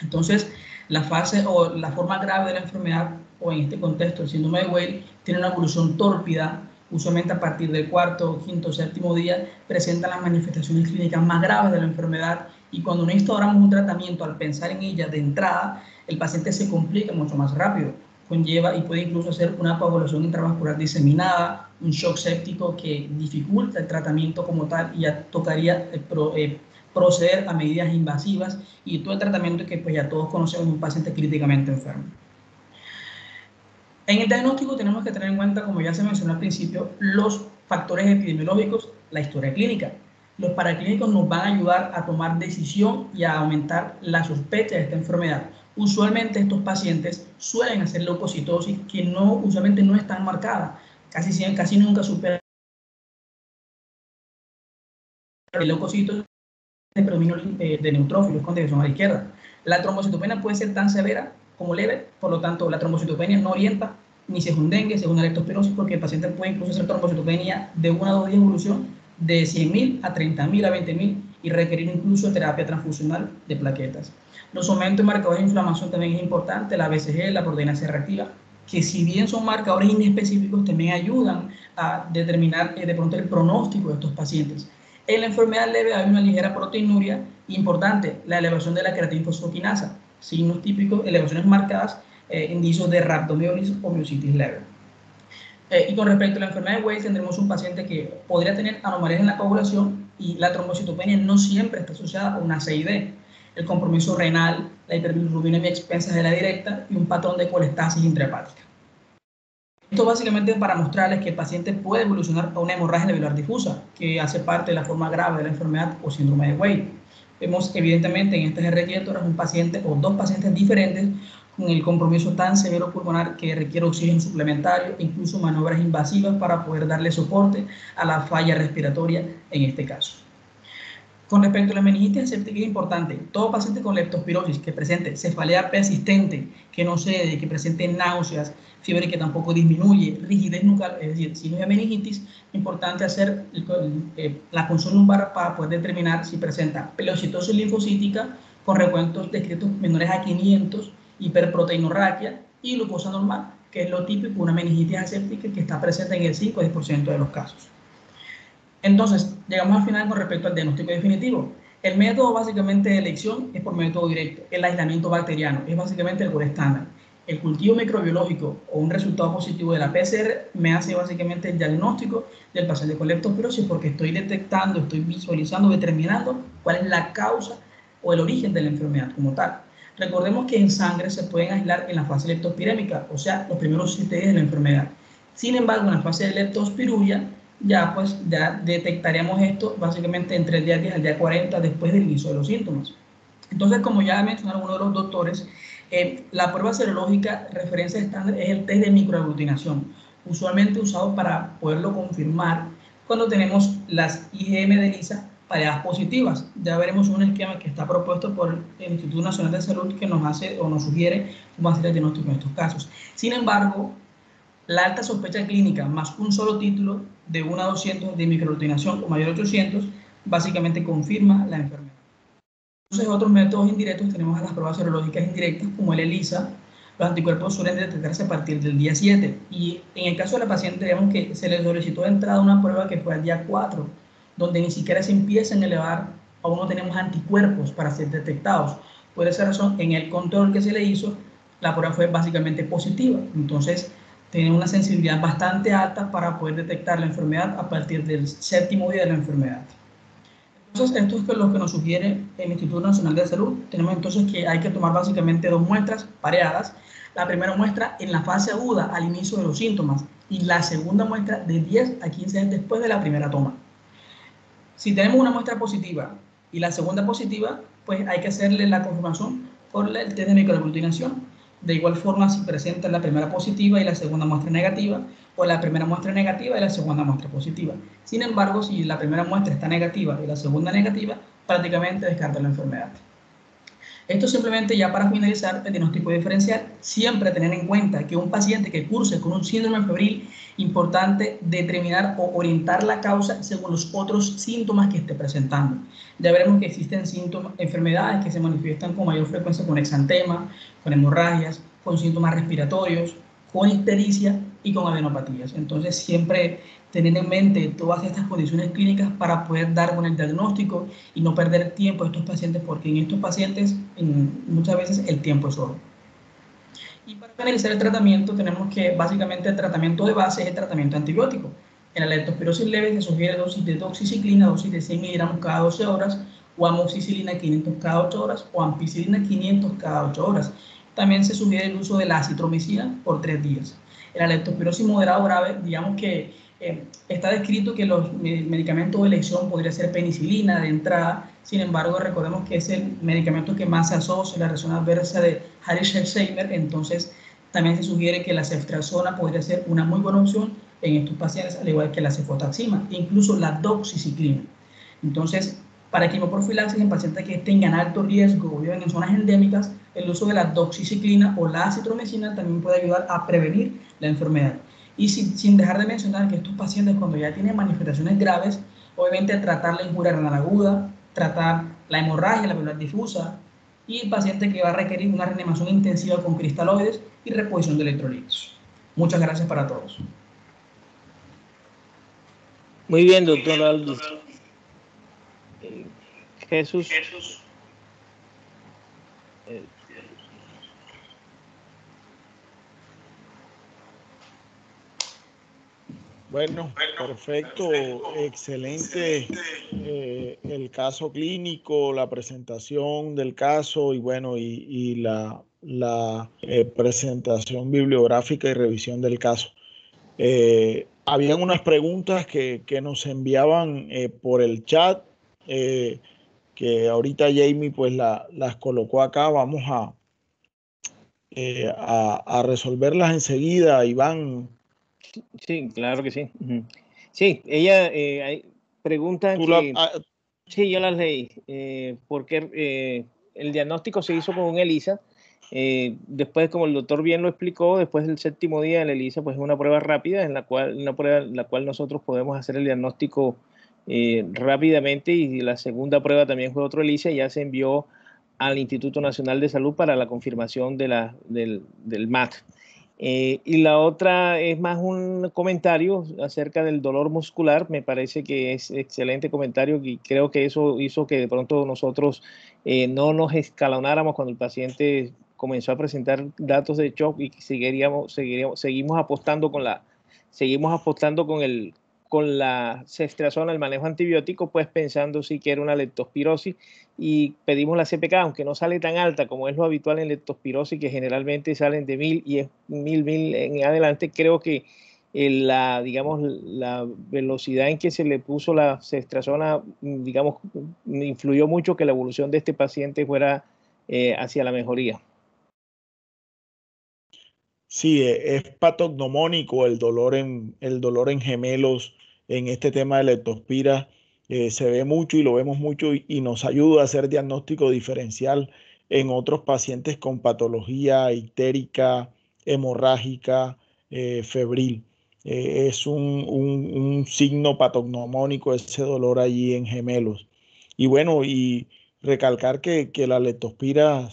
Speaker 7: Entonces, la fase o la forma grave de la enfermedad, o en este contexto el síndrome de Weil, tiene una evolución tórpida, usualmente a partir del cuarto, quinto, séptimo día, presenta las manifestaciones clínicas más graves de la enfermedad y cuando no instauramos un tratamiento al pensar en ella de entrada, el paciente se complica mucho más rápido. Conlleva y puede incluso hacer una coagulación intravascular diseminada, un shock séptico que dificulta el tratamiento como tal y ya tocaría proceder a medidas invasivas y todo el tratamiento que pues ya todos conocemos de un paciente críticamente enfermo. En el diagnóstico tenemos que tener en cuenta, como ya se mencionó al principio, los factores epidemiológicos, la historia clínica. Los paraclínicos nos van a ayudar a tomar decisión y a aumentar la sospecha de esta enfermedad. Usualmente estos pacientes suelen hacer leucocitosis que usualmente no están marcadas, casi nunca superan el leucocitos de predominio de neutrófilos con dirección a la izquierda. La trombocitopenia puede ser tan severa como leve, por lo tanto la trombocitopenia no orienta ni según dengue, según la leptospirosis, porque el paciente puede incluso hacer trombocitopenia de 1 a 2 días de evolución de 100.000 a 30.000 a 20.000 y requerir incluso terapia transfusional de plaquetas. Los aumentos de marcadores de inflamación también es importante, la BCG, la proteína C reactiva, que si bien son marcadores inespecíficos, también ayudan a determinar de pronto el pronóstico de estos pacientes. En la enfermedad leve hay una ligera proteinuria importante, la elevación de la creatinfosfoquinasa, signos típicos, elevaciones marcadas, indicios de rhabdomiólisis o miositis leve. Y con respecto a la enfermedad de Weil, tendremos un paciente que podría tener anomalías en la coagulación y la trombocitopenia no siempre está asociada a una CID. El compromiso renal, la hiperbilirubinemia expensas de la directa y un patrón de colestasis intrahepática. Esto básicamente es para mostrarles que el paciente puede evolucionar a una hemorragia alveolar difusa, que hace parte de la forma grave de la enfermedad o síndrome de Weil. Vemos evidentemente en estas R-quieturas un paciente o dos pacientes diferentes con el compromiso tan severo pulmonar que requiere oxígeno suplementario e incluso maniobras invasivas para poder darle soporte a la falla respiratoria en este caso. Con respecto a la meningitis aséptica es importante, todo paciente con leptospirosis que presente cefalea persistente, que no cede, que presente náuseas, fiebre que tampoco disminuye, rigidez nucal, es decir, signos de meningitis, es importante hacer la punción lumbar para poder determinar si presenta pelocitosis linfocítica con recuentos descritos menores a 500, hiperproteinorraquia y glucosa normal, que es lo típico de una meningitis aséptica que está presente en el 5 o 10% de los casos. Entonces, llegamos al final con respecto al diagnóstico definitivo. El método básicamente de elección es por método directo, el aislamiento bacteriano, es básicamente el gold estándar. El cultivo microbiológico o un resultado positivo de la PCR me hace básicamente el diagnóstico del paciente con leptospirosis porque estoy detectando, estoy visualizando, determinando cuál es la causa o el origen de la enfermedad como tal. Recordemos que en sangre se pueden aislar en la fase leptospirémica, o sea, los primeros 7 días de la enfermedad. Sin embargo, en la fase de leptospiruria, ya detectaríamos esto básicamente entre el día 10 al día 40 después del inicio de los síntomas. Entonces, como ya mencionaron uno de los doctores, la prueba serológica referencia estándar es el test de microaglutinación, usualmente usado para poderlo confirmar cuando tenemos las IgM de ELISA pareadas positivas. Ya veremos un esquema que está propuesto por el Instituto Nacional de Salud que nos hace o nos sugiere cómo hacer el diagnóstico en estos casos. Sin embargo, la alta sospecha clínica más un solo título de 1 a 200 de microaglutinación o mayor a 800 básicamente confirma la enfermedad. Entonces, otros métodos indirectos tenemos a las pruebas serológicas indirectas como el ELISA. Los anticuerpos suelen detectarse a partir del día 7 y en el caso de la paciente vemos que se le solicitó de entrada una prueba que fue al día 4, donde ni siquiera se empiezan a elevar, aún no tenemos anticuerpos para ser detectados. Por esa razón, en el control que se le hizo, la prueba fue básicamente positiva. Entonces, tiene una sensibilidad bastante alta para poder detectar la enfermedad a partir del 7º día de la enfermedad. Entonces, esto es lo que nos sugiere el Instituto Nacional de Salud. Tenemos entonces que hay que tomar básicamente 2 muestras pareadas. La primera muestra en la fase aguda al inicio de los síntomas y la segunda muestra de 10 a 15 días después de la primera toma. Si tenemos una muestra positiva y la segunda positiva, pues hay que hacerle la confirmación por el test de microaglutinación. De igual forma, si presenta la primera positiva y la segunda muestra negativa, o la primera muestra negativa y la segunda muestra positiva. Sin embargo, si la primera muestra está negativa y la segunda negativa, prácticamente descarta la enfermedad. Esto simplemente ya para finalizar el diagnóstico diferencial, siempre tener en cuenta que un paciente que curse con un síndrome febril, importante determinar o orientar la causa según los otros síntomas que esté presentando. Ya veremos que existen enfermedades que se manifiestan con mayor frecuencia con exantema, con hemorragias, con síntomas respiratorios, con ictericia y con adenopatías. Entonces, siempre tener en mente todas estas condiciones clínicas para poder dar con el diagnóstico y no perder tiempo a estos pacientes, porque en estos pacientes muchas veces el tiempo es oro. Y para finalizar el tratamiento, tenemos que básicamente el tratamiento de base es el tratamiento antibiótico. En la leptospirosis leve se sugiere dosis de doxiciclina, dosis de 100 miligramos cada 12 horas, o amoxicilina 500 cada 8 horas, o ampicilina 500 cada 8 horas. También se sugiere el uso de la acitromicina por 3 días. En la leptospirosis moderada o grave, digamos que está descrito que los medicamentos de elección podría ser penicilina de entrada. Sin embargo, recordemos que es el medicamento que más se asocia a la reacción adversa de Harry-Sherzheimer. Entonces, también se sugiere que la ceftriaxona podría ser una muy buena opción en estos pacientes, al igual que la cefotaxima, incluso la doxiciclina. Entonces, para quimioprofilaxis en pacientes que tengan alto riesgo o viven en zonas endémicas, el uso de la doxiciclina o la acitromicina también puede ayudar a prevenir la enfermedad. Y sin dejar de mencionar que estos pacientes, cuando ya tienen manifestaciones graves, obviamente tratar la injuria renal aguda, tratar la hemorragia, la alveolar difusa, y el paciente que va a requerir una reanimación intensiva con cristaloides y reposición de electrolitos. Muchas gracias para todos.
Speaker 2: Muy bien, doctor Aldis. Jesús.
Speaker 3: Bueno, perfecto, excelente el caso clínico, la presentación del caso y bueno, y la presentación bibliográfica y revisión del caso. Habían unas preguntas que nos enviaban por el chat, que ahorita Jamie pues las colocó acá. Vamos a resolverlas enseguida, Iván.
Speaker 2: Sí, claro que sí. Sí, ella pregunta que... Sí, yo las leí, porque el diagnóstico se hizo con un ELISA. Después, como el doctor bien lo explicó, después del 7º día del ELISA, pues es una prueba rápida, una prueba en la cual nosotros podemos hacer el diagnóstico rápidamente, y la segunda prueba también fue otro ELISA, y ya se envió al Instituto Nacional de Salud para la confirmación del MAT. Y la otra es más un comentario acerca del dolor muscular. Me parece que es excelente comentario y creo que eso hizo que de pronto nosotros no nos escalonáramos cuando el paciente comenzó a presentar datos de shock, y seguimos apostando con con la ceftriaxona, el manejo antibiótico, pues pensando sí que era una leptospirosis, y pedimos la CPK, aunque no sale tan alta como es lo habitual en leptospirosis, que generalmente salen de 1000 y es 1000 en adelante. Creo que digamos, la velocidad en que se le puso la ceftriaxona, digamos, influyó mucho que la evolución de este paciente fuera hacia la mejoría.
Speaker 3: Sí, es patognomónico el dolor en gemelos en este tema de leptospira. Se ve mucho y lo vemos mucho y nos ayuda a hacer diagnóstico diferencial en otros pacientes con patología ictérica, hemorrágica, febril. Es un signo patognomónico ese dolor allí en gemelos. Y bueno, y recalcar que la leptospira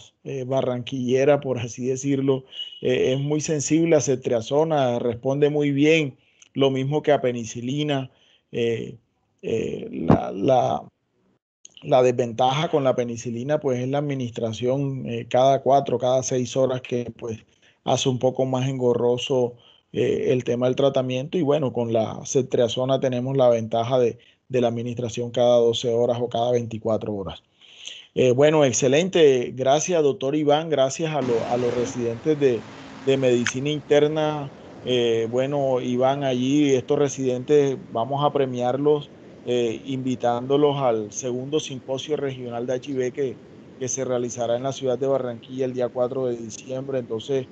Speaker 3: barranquillera, por así decirlo, es muy sensible a ceftriaxona, responde muy bien, lo mismo que a penicilina. Eh, eh, la, la, la desventaja con la penicilina pues es la administración cada 4, cada 6 horas, que pues hace un poco más engorroso el tema del tratamiento. Y bueno, con la ceftriaxona tenemos la ventaja de la administración cada 12 horas o cada 24 horas. Bueno, excelente. Gracias, doctor Iván. Gracias a los residentes de medicina interna. Bueno, Iván, allí estos residentes vamos a premiarlos invitándolos al segundo simposio regional de HIV que se realizará en la ciudad de Barranquilla el día 4 de diciembre. Entonces,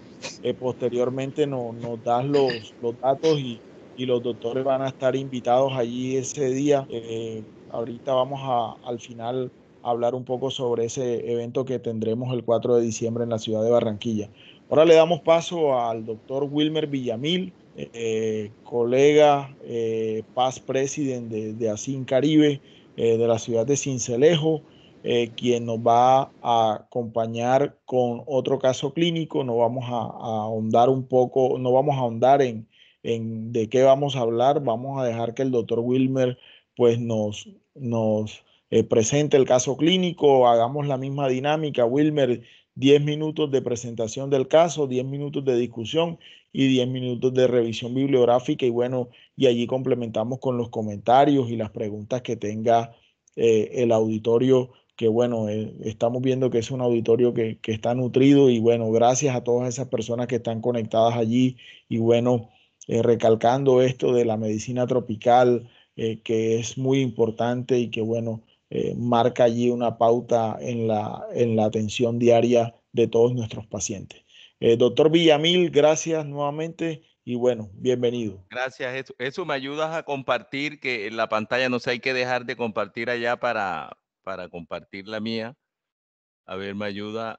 Speaker 3: posteriormente nos das los datos y los doctores van a estar invitados allí ese día. Ahorita vamos al final hablar un poco sobre ese evento que tendremos el 4 de diciembre en la ciudad de Barranquilla. Ahora le damos paso al doctor Wilmer Villamil, colega, past president de ASIN Caribe, de la ciudad de Sincelejo, quien nos va a acompañar con otro caso clínico. No vamos a ahondar un poco, no vamos a ahondar en de qué vamos a hablar. Vamos a dejar que el doctor Wilmer pues nos presente el caso clínico. Hagamos la misma dinámica, Wilmer: 10 minutos de presentación del caso, 10 minutos de discusión y 10 minutos de revisión bibliográfica. Y bueno, y allí complementamos con los comentarios y las preguntas que tenga el auditorio, que bueno, estamos viendo que es un auditorio que está nutrido. Y bueno, gracias a todas esas personas que están conectadas allí. Y bueno, recalcando esto de la medicina tropical, que es muy importante y que bueno, marca allí una pauta en la atención diaria de todos nuestros pacientes. Doctor Villamil, gracias nuevamente y bueno, bienvenido.
Speaker 6: Gracias, eso me ayudas a compartir, que en la pantalla no sé, hay que dejar de compartir allá para compartir la mía. A ver, me ayuda.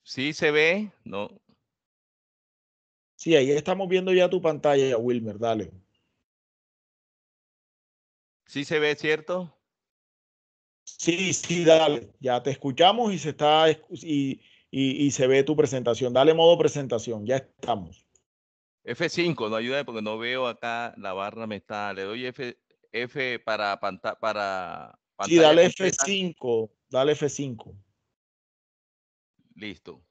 Speaker 6: ¿Sí se ve? No.
Speaker 3: Sí, ahí estamos viendo ya tu pantalla, Wilmer, dale.
Speaker 6: ¿Sí se ve, cierto?
Speaker 3: Sí, sí, dale. Ya te escuchamos y y se ve tu presentación. Dale modo presentación, ya estamos.
Speaker 6: F5, no ayuda porque no veo acá, la barra me está, le doy F para
Speaker 3: Sí,
Speaker 6: pantalla
Speaker 3: dale
Speaker 6: completa.
Speaker 3: F5, dale F5.
Speaker 6: Listo.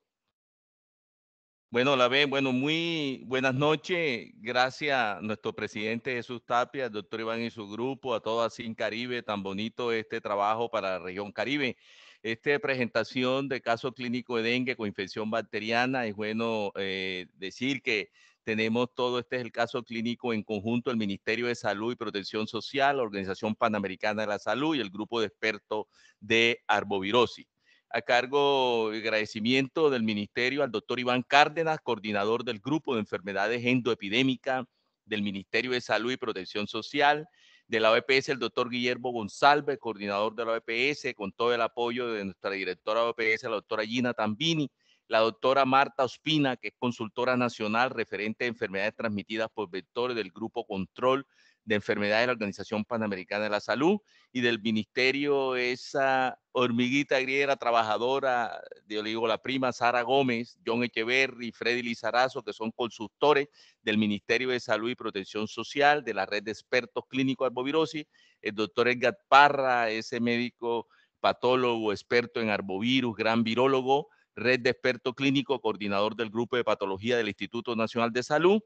Speaker 6: Bueno, la ven, bueno, muy buenas noches. Gracias a nuestro presidente Jesús Tapia, al doctor Iván y su grupo, a todo ASIN Caribe, tan bonito este trabajo para la región Caribe. Esta presentación de caso clínico de dengue con infección bacteriana, es bueno decir que tenemos todo, este es el caso clínico en conjunto, el Ministerio de Salud y Protección Social, la Organización Panamericana de la Salud y el grupo de expertos de arbovirosis. A cargo de agradecimiento del ministerio al doctor Iván Cárdenas, coordinador del grupo de enfermedades endoepidémicas del Ministerio de Salud y Protección Social, de la OPS el doctor Guillermo González, coordinador de la OPS, con todo el apoyo de nuestra directora de OPS, la doctora Gina Tambini, la doctora Marta Ospina, que es consultora nacional referente a enfermedades transmitidas por vectores del grupo Control de Enfermedades de la Organización Panamericana de la Salud, y del ministerio esa hormiguita griega trabajadora de la prima Sara Gómez, John Echeverry, Freddy Lizarazo, que son consultores del Ministerio de Salud y Protección Social, de la red de expertos clínicos arbovirosis, el doctor Edgar Parra, ese médico patólogo, experto en arbovirus, gran virólogo, red de expertos clínicos, coordinador del grupo de patología del Instituto Nacional de Salud,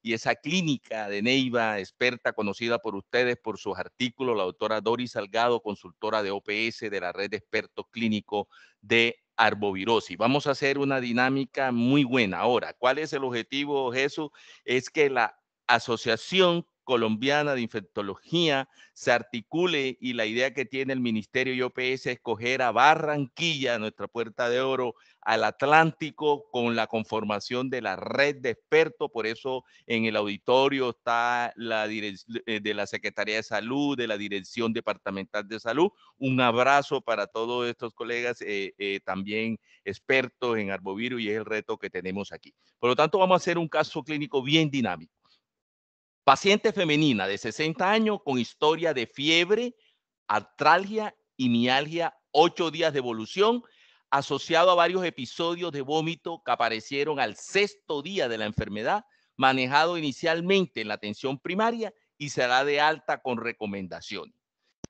Speaker 6: y esa clínica de Neiva, experta, conocida por ustedes por sus artículos, la doctora Doris Salgado, consultora de OPS de la red de expertos clínicos de arbovirosis. Vamos a hacer una dinámica muy buena. Ahora, ¿cuál es el objetivo, Jesús? Es que la Asociación Colombiana de Infectología se articule, y la idea que tiene el Ministerio y OPS es coger a Barranquilla, nuestra puerta de oro, al Atlántico, con la conformación de la red de expertos. Por eso en el auditorio está la de la Secretaría de Salud, de la Dirección Departamental de Salud. Un abrazo para todos estos colegas también expertos en arbovirus, y es el reto que tenemos aquí. Por lo tanto, vamos a hacer un caso clínico bien dinámico. Paciente femenina de 60 años con historia de fiebre, artralgia y mialgia, 8 días de evolución, asociado a varios episodios de vómito que aparecieron al 6º día de la enfermedad, manejado inicialmente en la atención primaria y será de alta con recomendaciones.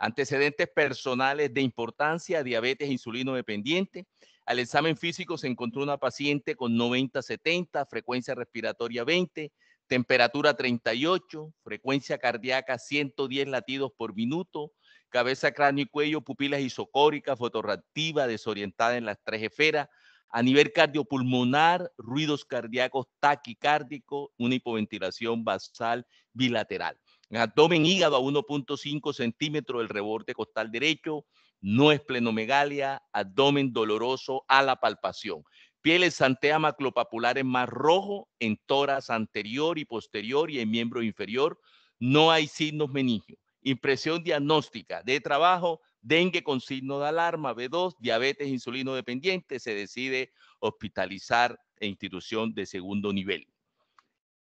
Speaker 6: Antecedentes personales de importancia: diabetes insulino dependiente. Al examen físico se encontró una paciente con 90-70, frecuencia respiratoria 20, temperatura 38, frecuencia cardíaca 110 latidos por minuto, cabeza, cráneo y cuello, pupilas isocóricas, fotorreactiva, desorientada en las 3 esferas. A nivel cardiopulmonar, ruidos cardíacos taquicárdicos, una hipoventilación basal bilateral. En abdomen, hígado a 1.5 centímetros del reborde costal derecho, no esplenomegalia, abdomen doloroso a la palpación. Piel exantea maclopapular en más rojo, en tórax anterior y posterior y en miembro inferior. No hay signos meningios. Impresión diagnóstica de trabajo: dengue con signo de alarma, B2, diabetes insulino dependiente. Se decide hospitalizar en institución de segundo nivel.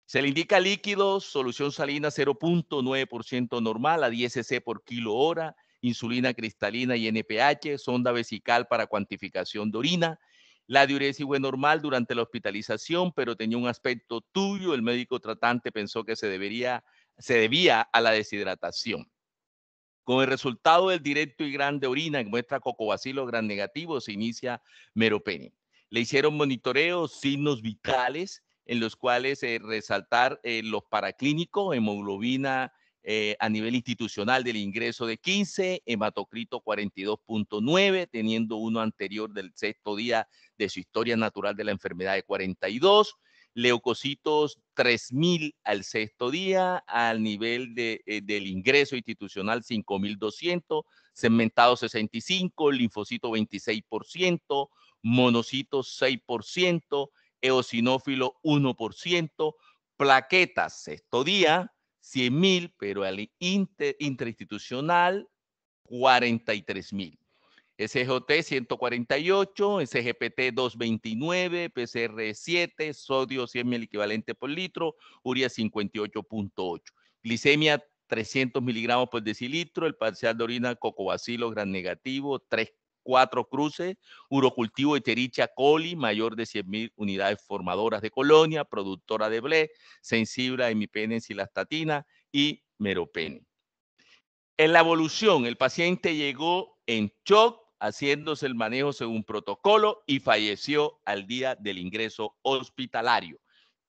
Speaker 6: Se le indica líquidos: solución salina 0.9% normal a 10 cc por kilo hora, insulina cristalina y NPH, sonda vesical para cuantificación de orina. La diuresis fue normal durante la hospitalización, pero tenía un aspecto turbio. El médico tratante pensó que se debía a la deshidratación. Con el resultado del directo y grande orina que muestra cocobacilo gram negativo, se inicia meropenia. Le hicieron monitoreo, signos vitales, en los cuales resaltar los paraclínicos: hemoglobina a nivel institucional del ingreso de 15, hematocrito 42.9, teniendo uno anterior del 6º día de su historia natural de la enfermedad de 42, leucocitos 3000 al 6º día, al nivel del ingreso institucional 5200, segmentado 65, linfocito 26%, monocitos 6%, eosinófilo 1%, plaquetas 6º día 100.000, pero al interinstitucional 43.000. SGOT 148, SGPT 229, PCR 7, sodio 100 equivalente por litro, urea 58.8. Glicemia 300 miligramos por decilitro, el parcial de orina cocobacilo gram negativo, 4 cruces, urocultivo Escherichia coli mayor de 100.000 unidades formadoras de colonia, productora de BLE, sensible a imipenem, cilastatina y meropenem. En la evolución, el paciente llegó en shock, haciéndose el manejo según protocolo, y falleció al día del ingreso hospitalario.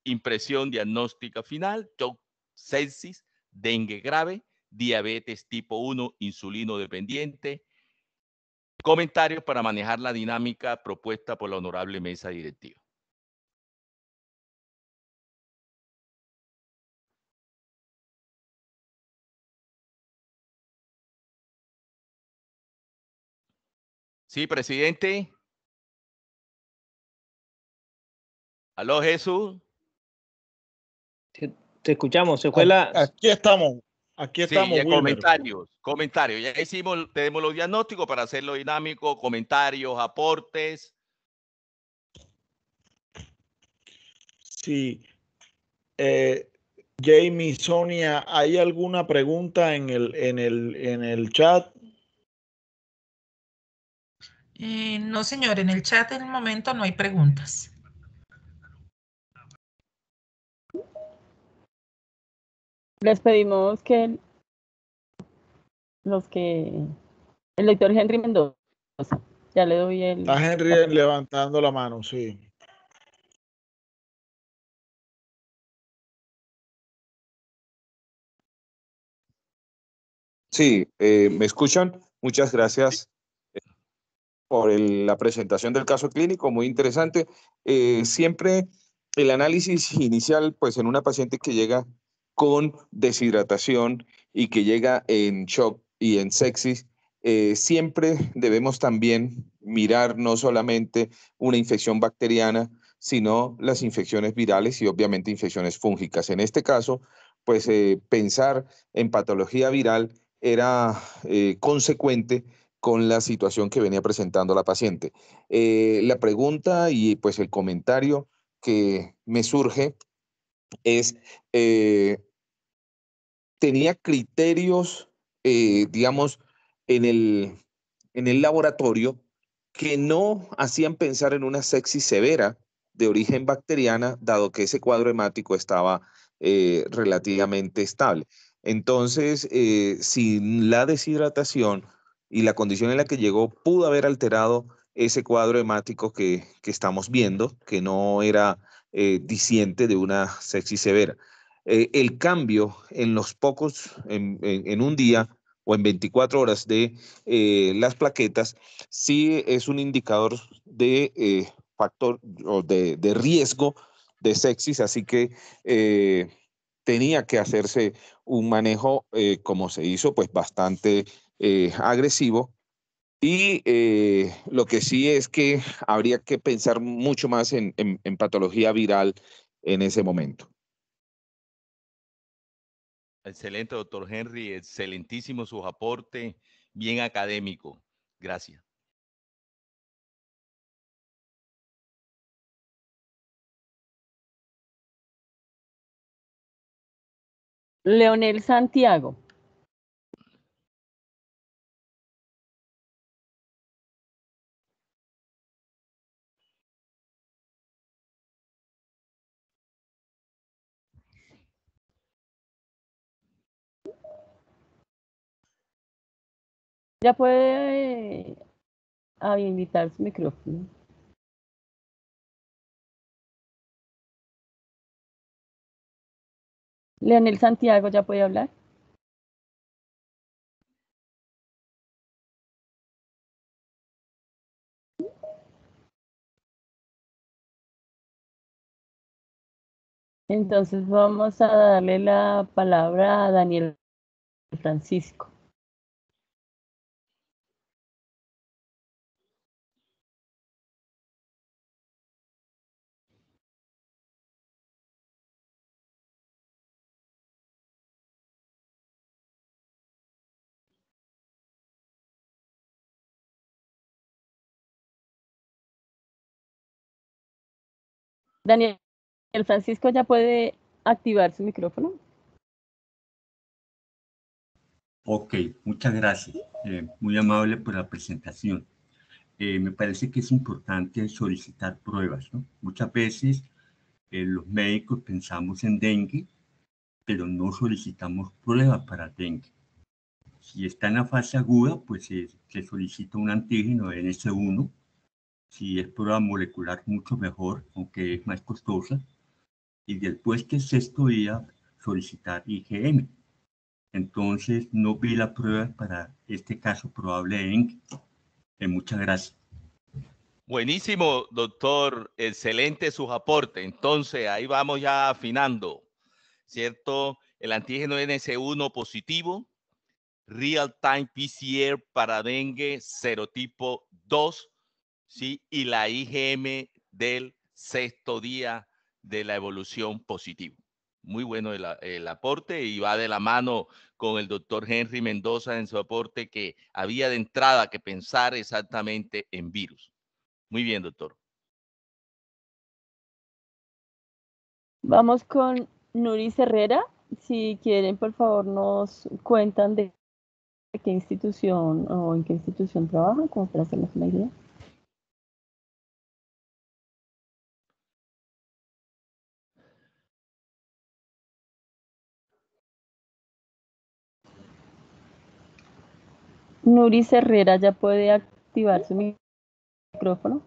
Speaker 6: Impresión diagnóstica final: shock, sepsis, dengue grave, diabetes tipo 1, insulino dependiente. Comentarios para manejar la dinámica propuesta por la honorable mesa directiva. Sí, presidente. Aló, Jesús.
Speaker 2: Te escuchamos. Se fue la...
Speaker 3: Aquí estamos. Aquí
Speaker 6: Sí,
Speaker 3: estamos, Wilmer.
Speaker 6: Comentarios. Ya tenemos los diagnósticos para hacerlo dinámico, comentarios, aportes.
Speaker 3: Sí. Jamie, Sonia, ¿hay alguna pregunta en el chat?
Speaker 8: No, señor, en el chat en el momento no hay preguntas.
Speaker 4: Les pedimos que el doctor Henry Mendoza, ya le doy el...
Speaker 3: Está Henry levantando la mano, sí.
Speaker 9: Sí, ¿me escuchan? Muchas gracias por la presentación del caso clínico, muy interesante. Siempre el análisis inicial, pues en una paciente que llega con deshidratación y que llega en shock y en sepsis, siempre debemos también mirar no solamente una infección bacteriana, sino las infecciones virales y obviamente infecciones fúngicas. En este caso, pues pensar en patología viral era consecuente con la situación que venía presentando la paciente. La pregunta y pues el comentario que me surge es, ¿tenía criterios, digamos, en el laboratorio que no hacían pensar en una sepsis severa de origen bacteriana, dado que ese cuadro hemático estaba relativamente estable? Entonces, sin la deshidratación y la condición en la que llegó, pudo haber alterado ese cuadro hemático que estamos viendo, que no era diciente de una sepsis severa. El cambio en los pocos, en un día o en 24 horas de las plaquetas, sí es un indicador de factor o de riesgo de sepsis, así que tenía que hacerse un manejo, como se hizo, pues bastante agresivo. Y lo que sí es que habría que pensar mucho más en patología viral en ese momento.
Speaker 6: Excelente, doctor Henry, excelentísimo sus aportes, bien académico. Gracias.
Speaker 4: Leonel Santiago. Ya puede habilitar su micrófono. Leonel Santiago, ¿ya puede hablar? Entonces vamos a darle la palabra a Daniel Francisco. Daniel Francisco, ¿ya puede activar su micrófono?
Speaker 5: Ok, muchas gracias. Muy amable por la presentación. Me parece que es importante solicitar pruebas, ¿no? Muchas veces los médicos pensamos en dengue, pero no solicitamos pruebas para dengue. Si está en la fase aguda, pues se solicita un antígeno de NS1. Si es prueba molecular, mucho mejor, aunque es más costosa. Y después que el sexto día, solicitar IgM. Entonces, no vi la prueba para este caso probable de dengue. Muchas gracias.
Speaker 6: Buenísimo, doctor. Excelente sus aportes. Entonces, ahí vamos ya afinando, ¿cierto? El antígeno NS1 positivo, real-time PCR para dengue serotipo 2, ¿sí? Y la IgM del sexto día de la evolución positivo. Muy bueno el aporte y va de la mano con el doctor Henry Mendoza en su aporte, que había de entrada que pensar exactamente en virus. Muy bien, doctor.
Speaker 4: Vamos con Nuris Herrera. Si quieren, por favor, nos cuentan de qué institución o en qué institución trabajan, como para hacernos una idea. Nuris Herrera ya puede activar su micrófono.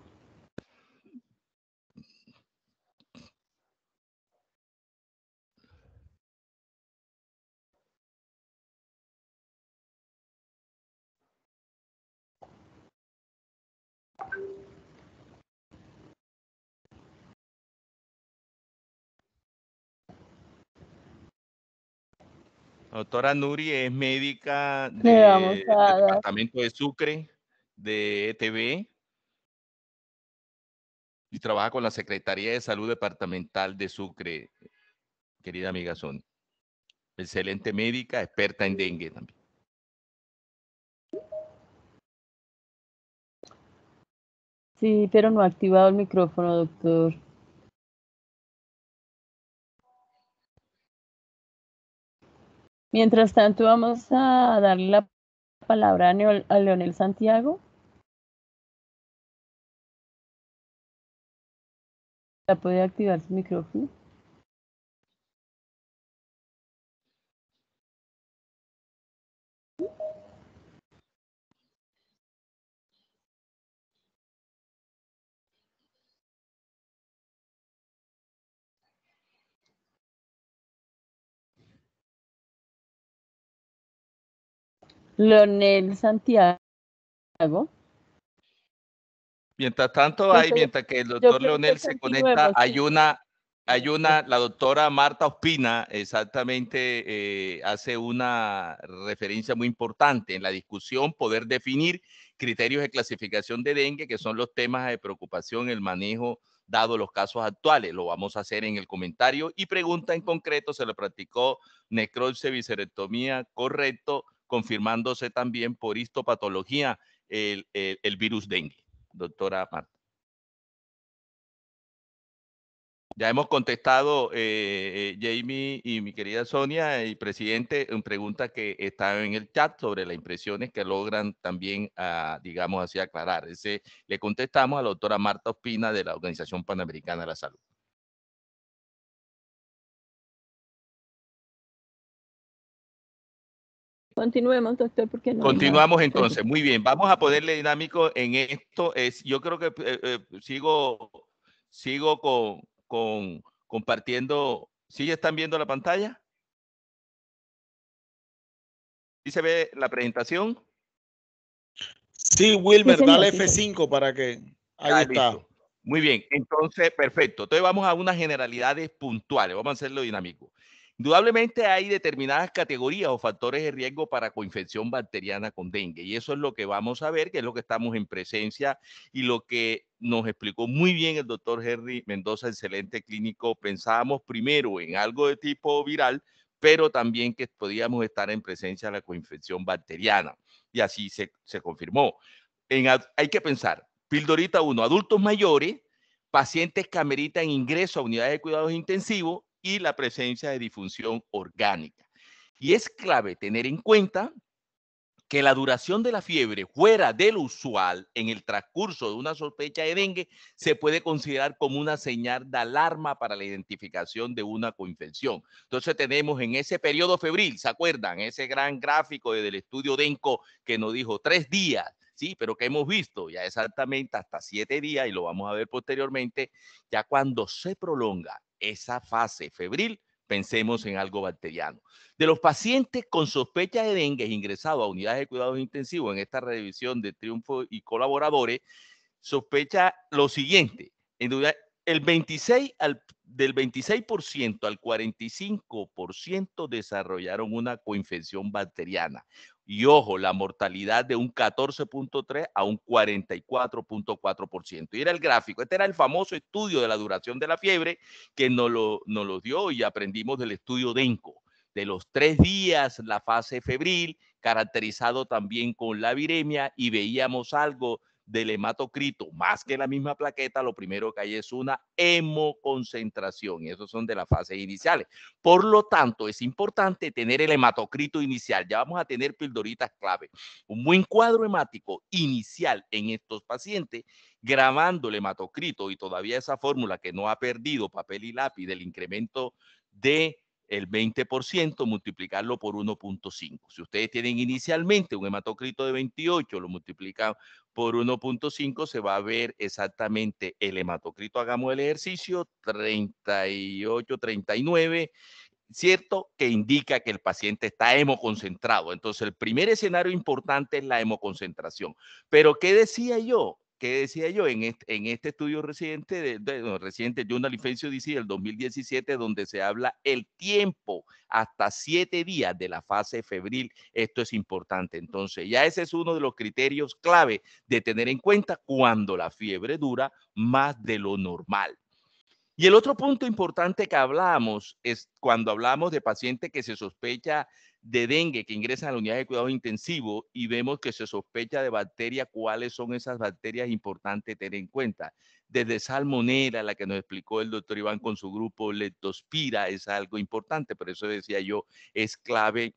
Speaker 6: Doctora Nuri es médica
Speaker 4: Le vamos
Speaker 6: del
Speaker 4: a dar.
Speaker 6: departamento de Sucre, de ETB, y trabaja con la Secretaría de Salud Departamental de Sucre, querida amiga Sonia. Excelente médica, experta en dengue también.
Speaker 4: Sí, pero no ha activado el micrófono, doctor. Mientras tanto, vamos a darle la palabra a Leonel Santiago. ¿Ya puede activar su micrófono? Leonel Santiago.
Speaker 6: Mientras tanto, mientras que el doctor Leonel se conecta, hay una, la doctora Marta Ospina, exactamente, hace una referencia muy importante en la discusión, poder definir criterios de clasificación de dengue, que son los temas de preocupación, el manejo, dado los casos actuales. Lo vamos a hacer en el comentario. Y pregunta en concreto, ¿se le practicó necropsia, viscerectomía? Correcto, confirmándose también por histopatología el virus dengue. Doctora Marta. Ya hemos contestado, Jamie y mi querida Sonia y presidente, en preguntas que están en el chat sobre las impresiones que logran también, digamos así, aclarar. Le contestamos a la doctora Marta Ospina de la Organización Panamericana de la Salud.
Speaker 4: Continuemos, doctor, porque no.
Speaker 6: Continuamos entonces. Muy bien, vamos a ponerle dinámico en esto. Yo creo que sigo compartiendo. ¿Sí están viendo la pantalla? ¿Sí se ve la presentación?
Speaker 3: Sí, Wilmer, dale F5 para que... Ahí está.
Speaker 6: Listo. Muy bien, entonces, perfecto. Entonces vamos a unas generalidades puntuales. Vamos a hacerlo dinámico. Indudablemente hay determinadas categorías o factores de riesgo para coinfección bacteriana con dengue. Y eso es lo que vamos a ver, que es lo que estamos en presencia y lo que nos explicó muy bien el doctor Henry Mendoza, excelente clínico. Pensábamos primero en algo de tipo viral, pero también que podíamos estar en presencia de la coinfección bacteriana. Y así se confirmó. Hay que pensar, pildorita 1, adultos mayores, pacientes que ameritan ingreso a unidades de cuidados intensivos y la presencia de disfunción orgánica. Y es clave tener en cuenta que la duración de la fiebre fuera del usual en el transcurso de una sospecha de dengue se puede considerar como una señal de alarma para la identificación de una coinfección. Entonces tenemos en ese periodo febril, ¿se acuerdan? Ese gran gráfico del estudio DENCO que nos dijo 3 días, sí, pero que hemos visto ya exactamente hasta 7 días y lo vamos a ver posteriormente, ya cuando se prolonga esa fase febril, pensemos en algo bacteriano. De los pacientes con sospecha de dengue ingresados a unidades de cuidados intensivos en esta revisión de Triunfo y colaboradores, sospecha lo siguiente. Del 26% al 45% desarrollaron una coinfección bacteriana. Y ojo, la mortalidad de un 14.3 a un 44.4%. Y era el gráfico, este era el famoso estudio de la duración de la fiebre que nos lo dio y aprendimos del estudio DENCO. De los 3 días, la fase febril, caracterizado también con la viremia, y veíamos algo del hematocrito, más que la misma plaqueta, lo primero que hay es una hemoconcentración, y esos son de las fases iniciales. Por lo tanto, es importante tener el hematocrito inicial. Ya vamos a tener pildoritas clave. Un buen cuadro hemático inicial en estos pacientes, grabando el hematocrito y todavía esa fórmula que no ha perdido papel y lápiz del incremento de el 20%, multiplicarlo por 1.5. Si ustedes tienen inicialmente un hematocrito de 28, lo multiplican por 1.5, se va a ver exactamente el hematocrito. Hagamos el ejercicio, 38, 39, ¿cierto? Que indica que el paciente está hemoconcentrado. Entonces, el primer escenario importante es la hemoconcentración. Pero, ¿qué decía yo? ¿Qué decía yo en este estudio reciente reciente Journal Infectious Disease del 2017, donde se habla el tiempo hasta 7 días de la fase febril? Esto es importante. Entonces, ya ese es uno de los criterios clave de tener en cuenta cuando la fiebre dura más de lo normal. Y el otro punto importante que hablamos es cuando hablamos de pacientes que se sospecha de dengue, que ingresan a la unidad de cuidado intensivo y vemos que se sospecha de bacterias. ¿Cuáles son esas bacterias importantes tener en cuenta? Desde Salmonella, la que nos explicó el doctor Iván con su grupo, Leptospira, es algo importante, por eso decía yo, es clave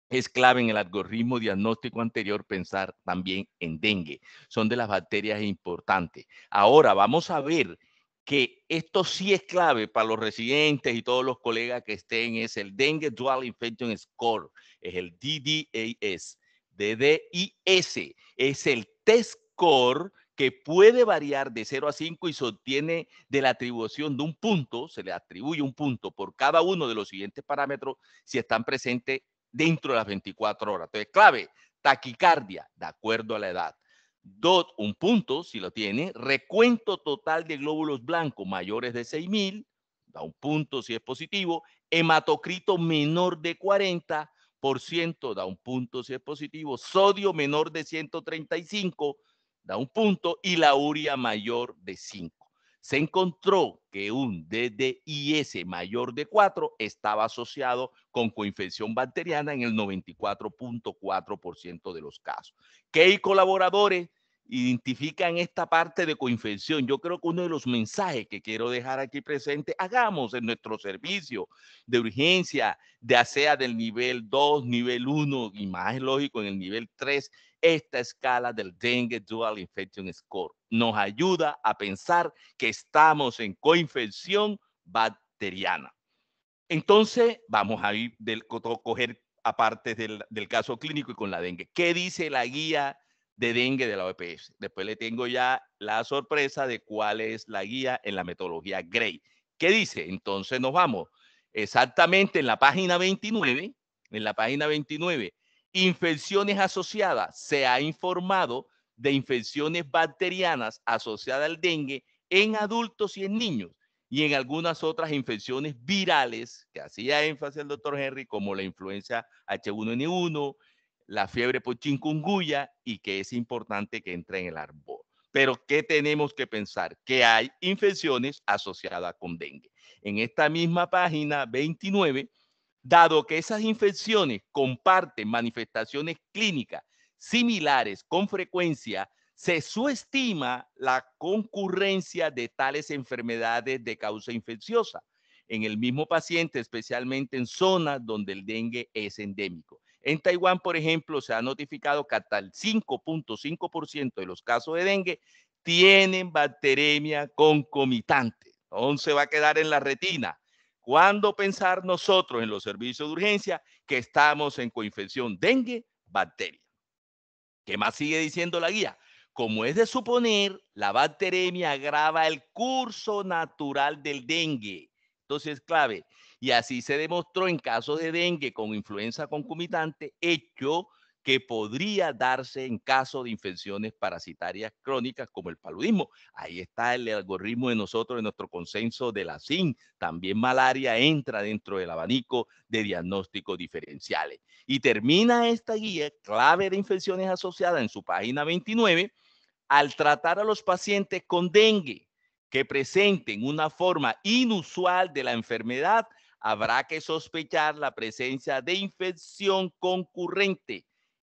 Speaker 6: en el algoritmo diagnóstico anterior pensar también en dengue. Son de las bacterias importantes. Ahora vamos a ver que esto sí es clave para los residentes y todos los colegas que estén, es el Dengue Dual Infection Score, es el DDIS. DDIS es el test score que puede variar de 0 a 5 y se obtiene de la atribución de un punto, se le atribuye un punto por cada uno de los siguientes parámetros si están presentes dentro de las 24 horas. Entonces, clave, taquicardia, de acuerdo a la edad. DOT, un punto, si lo tiene. Recuento total de glóbulos blancos mayores de 6.000, da un punto si es positivo. Hematocrito menor de 40%, da un punto si es positivo. Sodio menor de 135, da un punto. Y la urea mayor de 5. Se encontró que un DDIS mayor de 4 estaba asociado con coinfección bacteriana en el 94.4% de los casos. ¿Qué colaboradores identifican esta parte de coinfección? Yo creo que uno de los mensajes que quiero dejar aquí presente, hagamos en nuestro servicio de urgencia, ya sea del nivel 2, nivel 1 y más lógico en el nivel 3, esta escala del Dengue Dual Infection Score nos ayuda a pensar que estamos en coinfección bacteriana. Entonces, vamos a ir coger aparte del caso clínico y con la dengue. ¿Qué dice la guía de dengue de la OPS? Después le tengo ya la sorpresa de cuál es la guía en la metodología Gray. ¿Qué dice? Entonces nos vamos exactamente en la página 29. En la página 29, infecciones asociadas. Se ha informado de infecciones bacterianas asociadas al dengue en adultos y en niños, y en algunas otras infecciones virales que hacía énfasis el doctor Henry, como la influenza H1N1, la fiebre por chikungunya, y que es importante que entre en el árbol. Pero ¿qué tenemos que pensar? Que hay infecciones asociadas con dengue. En esta misma página 29, dado que esas infecciones comparten manifestaciones clínicas similares con frecuencia, se subestima la concurrencia de tales enfermedades de causa infecciosa en el mismo paciente, especialmente en zonas donde el dengue es endémico. En Taiwán, por ejemplo, se ha notificado que hasta el 5.5% de los casos de dengue tienen bacteremia concomitante. Entonces va a quedar en la retina. ¿Cuándo pensar nosotros en los servicios de urgencia que estamos en coinfección dengue, bacteria? ¿Qué más sigue diciendo la guía? Como es de suponer, la bacteremia agrava el curso natural del dengue. Entonces es clave. Y así se demostró en casos de dengue con influenza concomitante, hecho que podría darse en caso de infecciones parasitarias crónicas como el paludismo. Ahí está el algoritmo de nosotros, de nuestro consenso de la CIN. También malaria entra dentro del abanico de diagnósticos diferenciales. Y termina esta guía clave de infecciones asociadas en su página 29, al tratar a los pacientes con dengue que presenten una forma inusual de la enfermedad, habrá que sospechar la presencia de infección concurrente.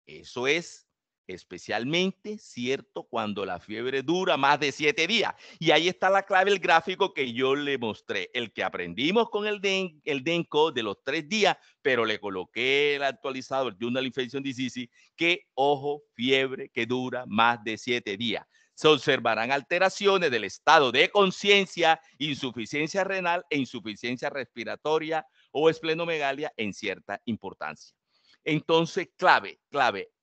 Speaker 6: Eso es especialmente, cierto, cuando la fiebre dura más de 7 días. Y ahí está la clave, el gráfico que yo le mostré, el que aprendimos con el DENCO de los 3 días, pero le coloqué el actualizado, el Journal Infection Disease, que, ojo, fiebre que dura más de 7 días. Se observarán alteraciones del estado de conciencia, insuficiencia renal e insuficiencia respiratoria o esplenomegalia en cierta importancia. Entonces, clave,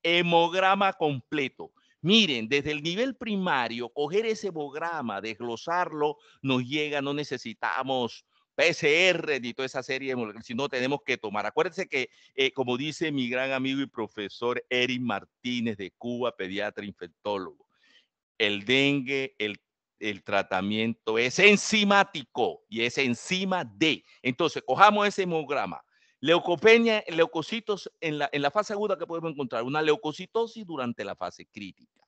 Speaker 6: hemograma completo. Miren, desde el nivel primario, coger ese hemograma, desglosarlo, nos llega, no necesitamos PCR ni toda esa serie de, sino tenemos que tomar. Acuérdense que, como dice mi gran amigo y profesor Eric Martínez de Cuba, pediatra infectólogo, el dengue, el tratamiento es enzimático y es enzima D. Entonces, cojamos ese hemograma. Leucopenia, leucocitos en la fase aguda que podemos encontrar, una leucocitosis durante la fase crítica.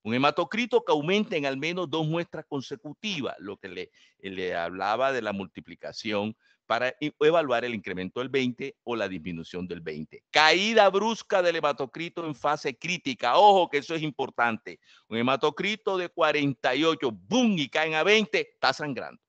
Speaker 6: Un hematocrito que aumenta en al menos 2 muestras consecutivas, lo que le hablaba de la multiplicación para evaluar el incremento del 20 o la disminución del 20. Caída brusca del hematocrito en fase crítica. Ojo que eso es importante. Un hematocrito de 48, ¡boom! Y caen a 20, está sangrando.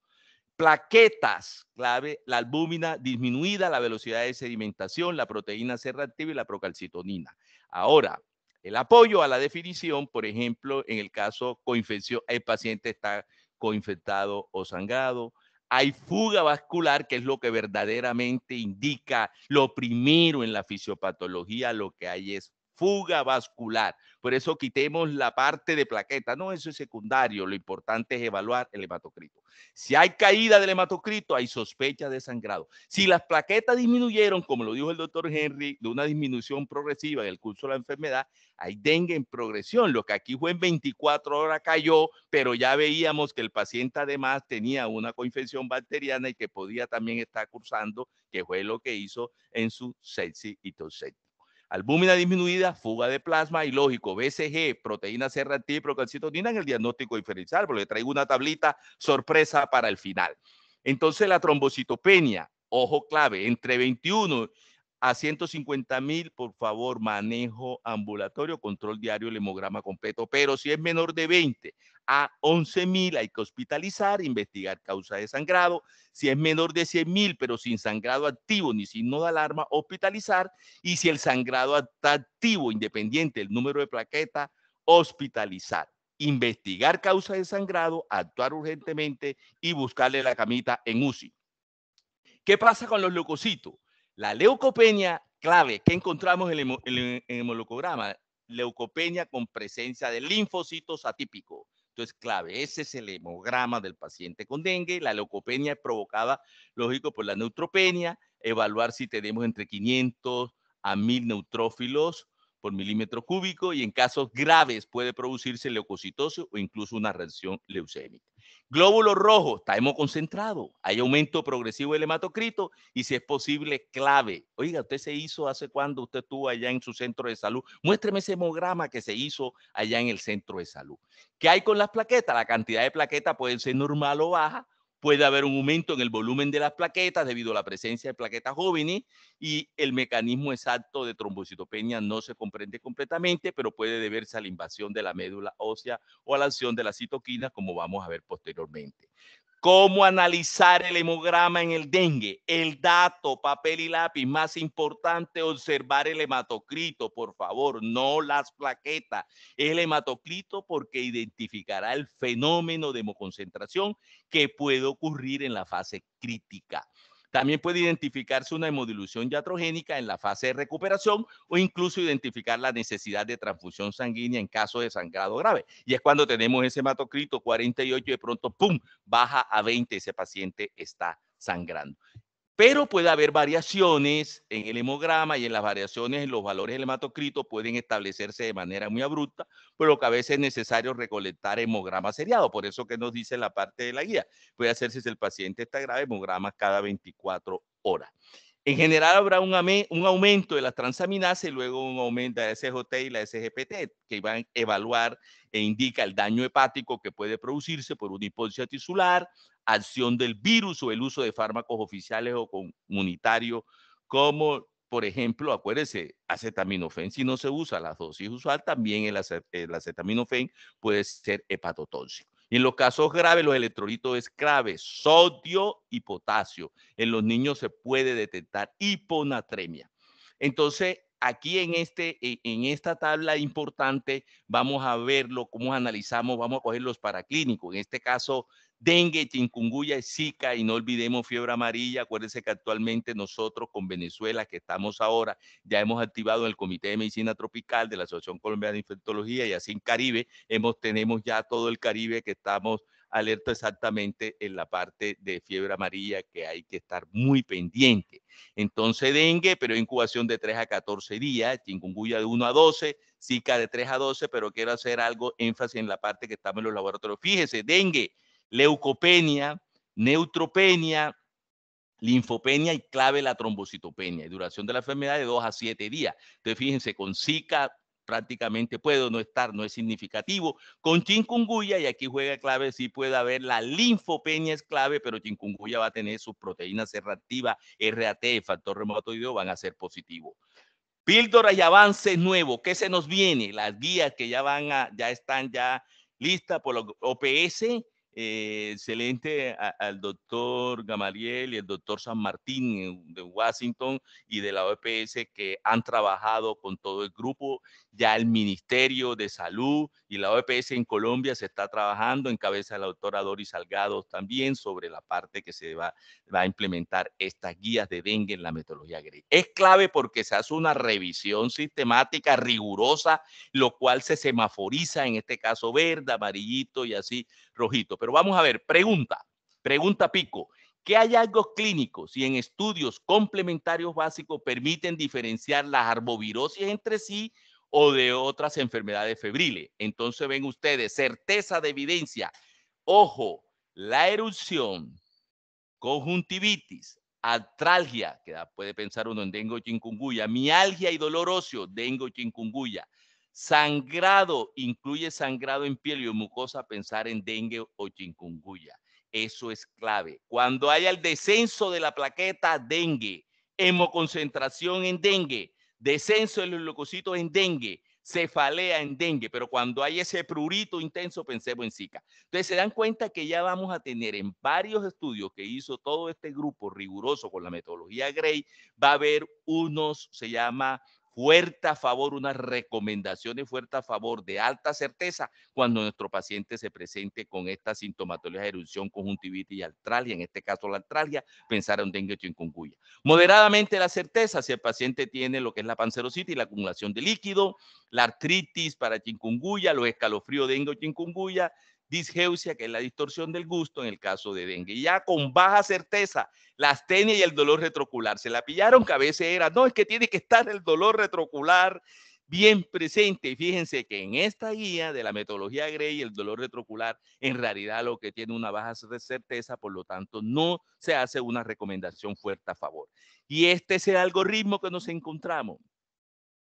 Speaker 6: Plaquetas, clave, la albúmina disminuida, la velocidad de sedimentación, la proteína C reactiva y la procalcitonina. Ahora, el apoyo a la definición, por ejemplo, en el caso coinfección, el paciente está coinfectado o sangrado. Hay fuga vascular, que es lo que verdaderamente indica lo primero en la fisiopatología, lo que hay es fuga vascular. Por eso quitemos la parte de plaqueta. No, eso es secundario. Lo importante es evaluar el hematocrito. Si hay caída del hematocrito, hay sospecha de sangrado. Si las plaquetas disminuyeron, como lo dijo el doctor Henry, de una disminución progresiva en el curso de la enfermedad, hay dengue en progresión. Lo que aquí fue en 24 horas cayó, pero ya veíamos que el paciente además tenía una coinfección bacteriana y que podía también estar cursando, que fue lo que hizo en su sepsis y toséptico. Albúmina disminuida, fuga de plasma y lógico, BCG, proteína C reactiva y procalcitonina en el diagnóstico diferencial, porque le traigo una tablita sorpresa para el final. Entonces la trombocitopenia, ojo clave, entre 21 a 150,000, por favor, manejo ambulatorio, control diario, el hemograma completo, pero si es menor de 20 a 11,000 hay que hospitalizar, investigar causa de sangrado. Si es menor de 100,000, pero sin sangrado activo ni signo de alarma, hospitalizar. Y si el sangrado está activo, independiente del número de plaqueta, hospitalizar. Investigar causa de sangrado, actuar urgentemente y buscarle la camita en UCI. ¿Qué pasa con los leucocitos? La leucopenia, clave, ¿qué encontramos en el hemoleucograma? Leucopenia con presencia de linfocitos atípicos. Entonces, clave, ese es el hemograma del paciente con dengue. La leucopenia es provocada, lógico, por la neutropenia. Evaluar si tenemos entre 500 a 1000 neutrófilos por milímetro cúbico y en casos graves puede producirse leucocitosis o incluso una reacción leucémica. Glóbulos rojos, está hemoconcentrado, hay aumento progresivo del hematocrito y si es posible, clave. Oiga, ¿usted se hizo hace cuándo? ¿Usted estuvo allá en su centro de salud? Muéstreme ese hemograma que se hizo allá en el centro de salud. ¿Qué hay con las plaquetas? La cantidad de plaquetas puede ser normal o baja. Puede haber un aumento en el volumen de las plaquetas debido a la presencia de plaquetas jóvenes y el mecanismo exacto de trombocitopenia no se comprende completamente, pero puede deberse a la invasión de la médula ósea o a la acción de las citoquinas, como vamos a ver posteriormente. ¿Cómo analizar el hemograma en el dengue? El dato, papel y lápiz, más importante, observar el hematocrito, por favor, no las plaquetas. El hematocrito porque identificará el fenómeno de hemoconcentración que puede ocurrir en la fase crítica. También puede identificarse una hemodilución iatrogénica en la fase de recuperación o incluso identificar la necesidad de transfusión sanguínea en caso de sangrado grave. Y es cuando tenemos ese hematocrito 48 y de pronto, ¡pum!, baja a 20, ese paciente está sangrando. Pero puede haber variaciones en el hemograma y en las variaciones en los valores del hematocrito pueden establecerse de manera muy abrupta, pero que a veces es necesario recolectar hemograma seriado. Por eso que nos dice la parte de la guía. Puede hacerse si el paciente está grave, hemogramas cada 24 horas. En general habrá un aumento de las transaminasas y luego un aumento de la SGT y la SGPT, que van a evaluar e indica el daño hepático que puede producirse por una hipoxia tisular, acción del virus o el uso de fármacos oficiales o comunitarios como por ejemplo, acuérdese, acetaminofén, si no se usa la dosis usual, también el acetaminofén puede ser hepatotóxico. Y en los casos graves, los electrolitos es clave, sodio y potasio. En los niños se puede detectar hiponatremia. Entonces, aquí en esta tabla importante vamos a verlo, cómo analizamos, vamos a coger los paraclínicos. En este caso, dengue, chikungunya, zika, y no olvidemos fiebre amarilla. Acuérdense que actualmente nosotros con Venezuela, que estamos ahora, ya hemos activado el Comité de Medicina Tropical de la Asociación Colombiana de Infectología, y así en Caribe, tenemos ya todo el Caribe que estamos alerta exactamente en la parte de fiebre amarilla, que hay que estar muy pendiente. Entonces, dengue, pero incubación de 3 a 14 días, chikungunya de 1 a 12, zika de 3 a 12, pero quiero hacer algo énfasis en la parte que estamos en los laboratorios. Fíjese, dengue, leucopenia, neutropenia, linfopenia y clave la trombocitopenia. Y duración de la enfermedad de 2 a 7 días. Entonces, fíjense, con zika prácticamente puedo no estar, no es significativo. Con chikungunya, y aquí juega clave, sí puede haber, la linfopenia es clave, pero chikungunya va a tener sus proteínas C reactivas, RAT, factor reumatoideo, van a ser positivos. Píldoras y avances nuevos, ¿qué se nos viene? Las guías que ya están listas por los OPS, excelente al doctor Gamaliel y el doctor San Martín de Washington y de la OPS, que han trabajado con todo el grupo. Ya el Ministerio de Salud y la OPS en Colombia se está trabajando en cabeza de la doctora Doris Salgado también sobre la parte que se va a implementar estas guías de dengue en la metodología GREY. Es clave porque se hace una revisión sistemática, rigurosa, lo cual se semaforiza, en este caso verde, amarillito y así rojito. Pero vamos a ver, pregunta pico. ¿Qué hallazgos clínicos y en estudios complementarios básicos permiten diferenciar las arbovirosis entre sí o de otras enfermedades febriles? Entonces ven ustedes, certeza de evidencia. Ojo, la erupción, conjuntivitis, artralgia, que puede pensar uno en dengue o chikungunya, mialgia y dolor óseo, dengue o chikungunya, sangrado, incluye sangrado en piel y mucosa, pensar en dengue o chikungunya. Eso es clave. Cuando haya el descenso de la plaqueta, dengue, hemoconcentración en dengue, descenso de los leucocitos en dengue, cefalea en dengue, pero cuando hay ese prurito intenso, pensemos en Zika. Entonces se dan cuenta que ya vamos a tener en varios estudios que hizo todo este grupo riguroso con la metodología GREY, va a haber unos, se llama fuerte a favor, unas recomendaciones fuerte a favor de alta certeza cuando nuestro paciente se presente con esta sintomatología de erupción, conjuntivitis y artralgia, en este caso la artralgia, pensar en dengue o chikungunya. Moderadamente la certeza si el paciente tiene lo que es la panserositis, la acumulación de líquido, la artritis para chikungunya, los escalofríos dengue o chikungunya, disgeusia, que es la distorsión del gusto en el caso de dengue. Y ya con baja certeza, la astenia y el dolor retrocular. Se la pillaron que a veces era, no, es que tiene que estar el dolor retrocular bien presente. Fíjense que en esta guía de la metodología GREY, el dolor retrocular en realidad lo que tiene una baja certeza, por lo tanto no se hace una recomendación fuerte a favor. Y este es el algoritmo que nos encontramos.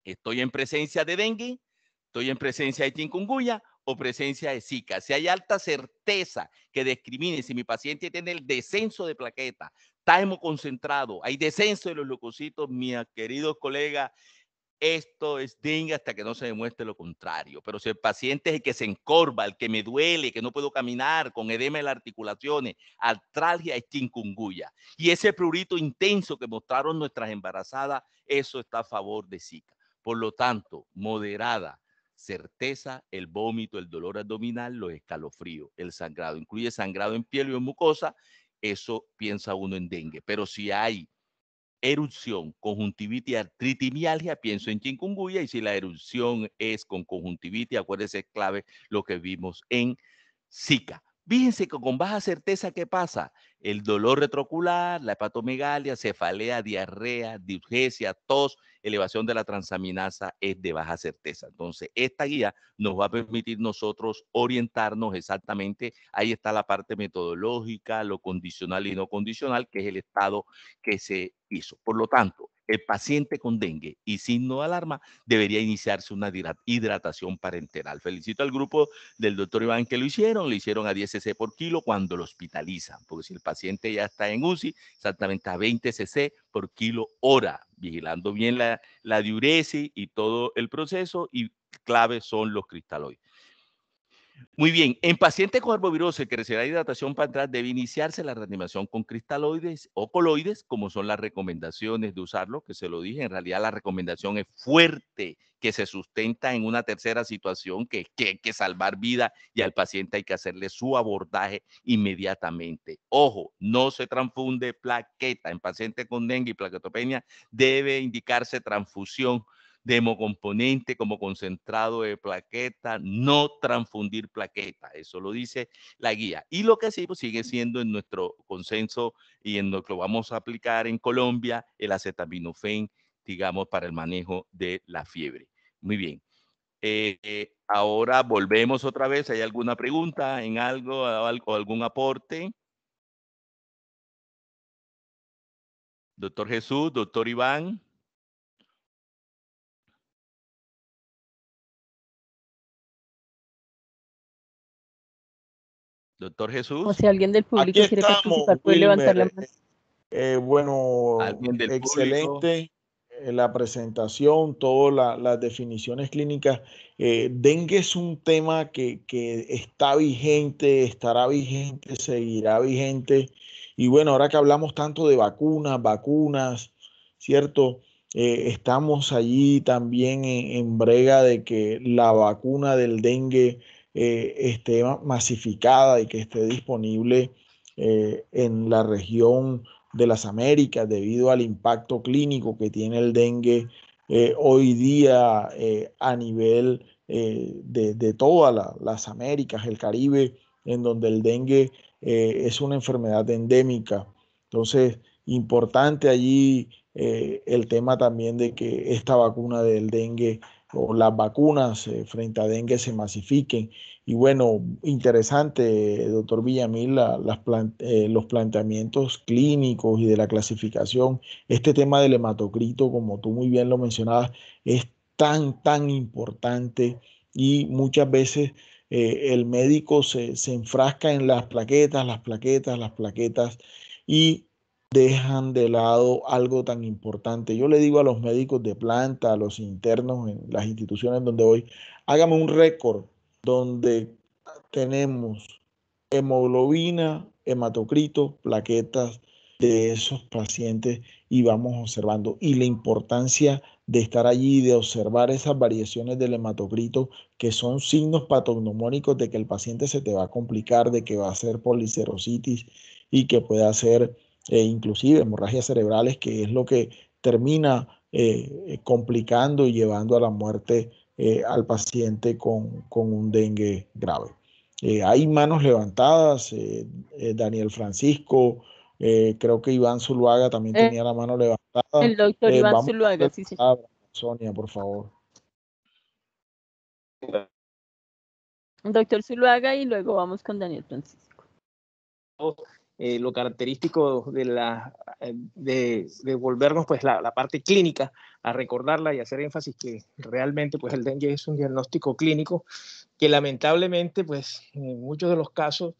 Speaker 6: Estoy en presencia de dengue, estoy en presencia de chikungunya o presencia de Zika. Si hay alta certeza que discrimine si mi paciente tiene el descenso de plaqueta, está hemoconcentrado, hay descenso de los leucocitos, mis queridos colegas, esto es dengue hasta que no se demuestre lo contrario. Pero si el paciente es el que se encorva, el que me duele, que no puedo caminar, con edema de las articulaciones, artralgia, es chikungunya. Y ese prurito intenso que mostraron nuestras embarazadas, eso está a favor de Zika. Por lo tanto, moderada certeza, el vómito, el dolor abdominal, los escalofríos, el sangrado. Incluye sangrado en piel y en mucosa, eso piensa uno en dengue. Pero si hay erupción, conjuntivitis, artritis, mialgia, pienso en chikungunya, y si la erupción es con conjuntivitis, acuérdense, es clave lo que vimos en Zika. Fíjense que con baja certeza, ¿qué pasa? El dolor retrocular, la hepatomegalia, cefalea, diarrea, diurgesia, tos, elevación de la transaminasa es de baja certeza. Entonces, esta guía nos va a permitir nosotros orientarnos exactamente. Ahí está la parte metodológica, lo condicional y no condicional, que es el estado que se hizo. Por lo tanto, el paciente con dengue y signo de alarma debería iniciarse una hidratación parenteral. Felicito al grupo del doctor Iván que lo hicieron a 10 cc por kilo cuando lo hospitalizan, porque si el paciente ya está en UCI, exactamente a 20 cc por kilo hora, vigilando bien la diuresis y todo el proceso, y clave son los cristaloides. Muy bien, en pacientes con arbovirosis que recibirá hidratación parenteral debe iniciarse la reanimación con cristaloides o coloides, como son las recomendaciones de usarlo, que se lo dije, en realidad la recomendación es fuerte, que se sustenta en una tercera situación, que hay que salvar vida y al paciente hay que hacerle su abordaje inmediatamente. Ojo, no se transfunde plaqueta. En pacientes con dengue y plaquetopenia debe indicarse transfusión de hemocomponente como concentrado de plaqueta, no transfundir plaqueta. Eso lo dice la guía. Y lo que sí, pues, sigue siendo en nuestro consenso y en lo que vamos a aplicar en Colombia, el acetaminofén, digamos, para el manejo de la fiebre. Muy bien. Ahora volvemos otra vez. ¿Hay alguna pregunta en algo o algún aporte? Doctor Jesús, doctor Iván. Doctor Jesús.
Speaker 4: O si alguien del público quiere participar, puede levantar la mano.
Speaker 3: Bueno, excelente la presentación, todas las definiciones clínicas. Dengue es un tema que está vigente, estará vigente, seguirá vigente. Y bueno, ahora que hablamos tanto de vacunas, ¿cierto? Estamos allí también en brega de que la vacuna del dengue esté masificada y que esté disponible en la región de las Américas debido al impacto clínico que tiene el dengue hoy día a nivel de todas las Américas, el Caribe, en donde el dengue es una enfermedad endémica. Entonces, importante allí el tema también de que esta vacuna del dengue o las vacunas frente a dengue se masifiquen. Y bueno, interesante, doctor Villamil, los planteamientos clínicos y de la clasificación. Este tema del hematocrito, como tú muy bien lo mencionabas, es tan importante y muchas veces el médico se enfrasca en las plaquetas y dejan de lado algo tan importante. Yo le digo a los médicos de planta, a los internos en las instituciones donde voy, hágame un récord donde tenemos hemoglobina, hematocrito, plaquetas de esos pacientes y vamos observando. Y la importancia de estar allí, de observar esas variaciones del hematocrito, que son signos patognomónicos de que el paciente se te va a complicar, de que va a ser policerositis y que puede hacer inclusive hemorragias cerebrales, que es lo que termina complicando y llevando a la muerte al paciente con un dengue grave. Hay manos levantadas, Daniel Francisco, creo que Iván Zuluaga también tenía la mano levantada.
Speaker 4: El doctor Iván Zuluaga, sí, sí.
Speaker 3: Sonia, por favor.
Speaker 4: Doctor Zuluaga y luego vamos con Daniel Francisco.
Speaker 2: Lo característico de volvernos pues la parte clínica a recordarla y hacer énfasis que realmente pues el dengue es un diagnóstico clínico que lamentablemente pues en muchos de los casos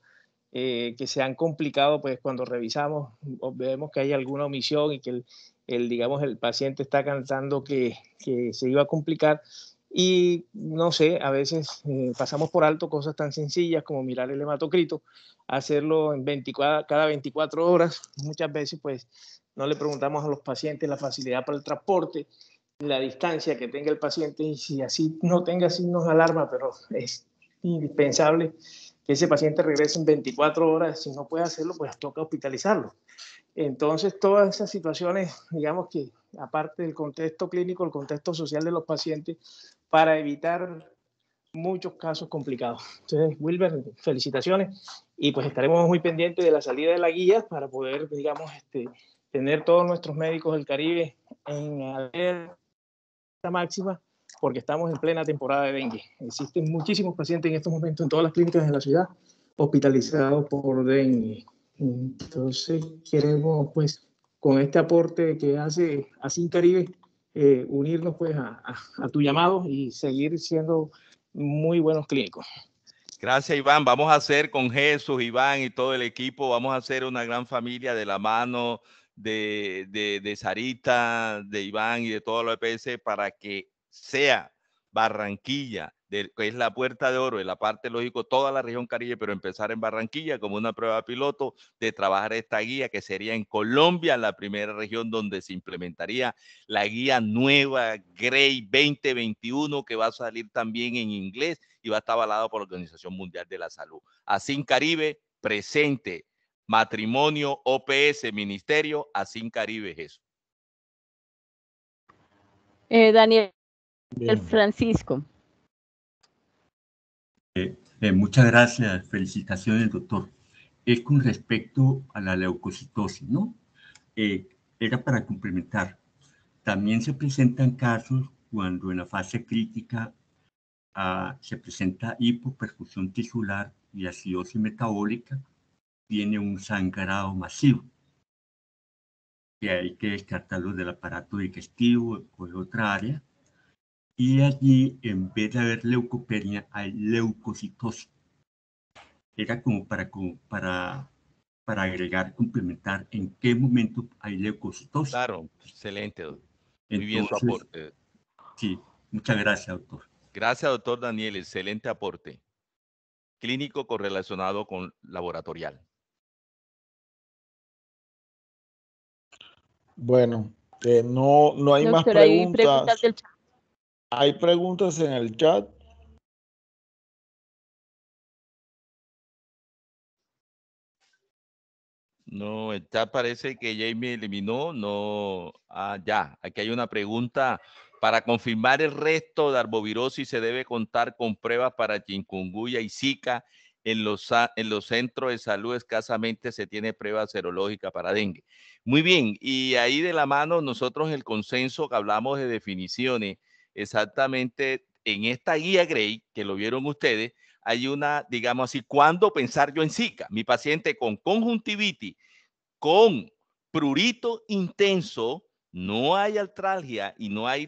Speaker 2: que se han complicado pues cuando revisamos vemos que hay alguna omisión y que digamos el paciente está cantando que se iba a complicar. Y no sé, a veces pasamos por alto cosas tan sencillas como mirar el hematocrito, hacerlo cada 24 horas. Muchas veces pues no le preguntamos a los pacientes la facilidad para el transporte, la distancia que tenga el paciente y si así no tenga signos de alarma, pero es indispensable que ese paciente regrese en 24 horas. Si no puede hacerlo, pues toca hospitalizarlo. Entonces, todas esas situaciones, digamos que aparte del contexto clínico, el contexto social de los pacientes, para evitar muchos casos complicados. Entonces, Wilber, felicitaciones y pues estaremos muy pendientes de la salida de la guía para poder, digamos, tener todos nuestros médicos del Caribe en alerta máxima porque estamos en plena temporada de dengue. Existen muchísimos pacientes en estos momentos en todas las clínicas de la ciudad hospitalizados por dengue. Entonces, queremos pues
Speaker 10: con este aporte que hace Asín Caribe, unirnos pues a tu llamado y seguir siendo muy buenos clínicos.
Speaker 6: Gracias, Iván. Vamos a hacer con Jesús, Iván y todo el equipo, vamos a hacer una gran familia de la mano de Sarita, de Iván y de todo lo EPS para que sea Barranquilla, que es la puerta de oro, de la parte, lógico, toda la región Caribe, pero empezar en Barranquilla como una prueba piloto de trabajar esta guía, que sería en Colombia, la primera región donde se implementaría la guía nueva Grey 2021, que va a salir también en inglés y va a estar avalado por la Organización Mundial de la Salud. Asín Caribe, presente. Matrimonio, OPS, Ministerio, Asín Caribe, Jesús.
Speaker 4: Daniel
Speaker 3: Bien.
Speaker 4: Francisco.
Speaker 5: Muchas gracias, felicitaciones, doctor. Es con respecto a la leucocitosis, ¿no? Era para complementar. También se presentan casos cuando en la fase crítica se presenta hipoperfusión tisular y acidosis metabólica, tiene un sangrado masivo, que hay que descartarlo del aparato digestivo o de otra área, y allí, en vez de haber leucopenia, hay leucocitosis. Era como para agregar, complementar en qué momento hay leucocitosis.
Speaker 6: Claro, excelente, doctor. Muy
Speaker 5: Entonces,
Speaker 6: bien su aporte.
Speaker 5: Sí, muchas gracias, doctor.
Speaker 6: Gracias, doctor Daniel, excelente aporte. Clínico correlacionado con laboratorial.
Speaker 3: Bueno, no hay más
Speaker 4: Doctor, hay
Speaker 3: preguntas.
Speaker 4: preguntas del chat.
Speaker 3: Hay preguntas en el chat.
Speaker 6: No, el chat parece que Jamie eliminó. No, ya, aquí hay una pregunta. Para confirmar el resto de arbovirosis se debe contar con pruebas para chikungunya y Zika. En los centros de salud escasamente se tiene prueba serológica para dengue. Muy bien, y ahí de la mano nosotros el consenso que hablamos de definiciones, exactamente en esta guía Grey, que lo vieron ustedes, hay una, digamos así, ¿cuándo pensar yo en Zika? Mi paciente con conjuntivitis, con prurito intenso, no hay artralgia y no hay,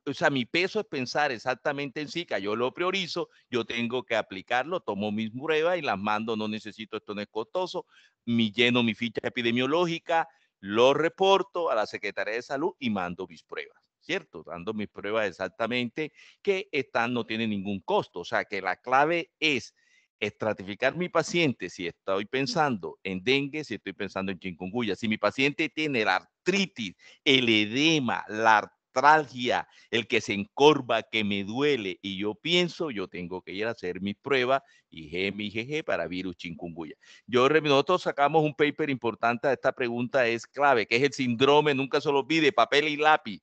Speaker 6: o sea, mi peso es pensar exactamente en Zika, yo lo priorizo, yo tengo que aplicarlo, tomo mis pruebas y las mando, no necesito, esto no es costoso, lleno mi ficha epidemiológica, lo reporto a la Secretaría de Salud y mando mis pruebas, ¿cierto? Dando mis pruebas exactamente que no tienen ningún costo, o sea, que la clave es estratificar mi paciente si estoy pensando en dengue, si estoy pensando en chikungunya. Si mi paciente tiene la artritis, el edema, la artralgia, el que se encorva, que me duele y yo pienso, yo tengo que ir a hacer mis pruebas IgM, IgG para virus chikungunya. Nosotros sacamos un paper importante, esta pregunta es clave, que es el síndrome, nunca se lo olvide, papel y lápiz,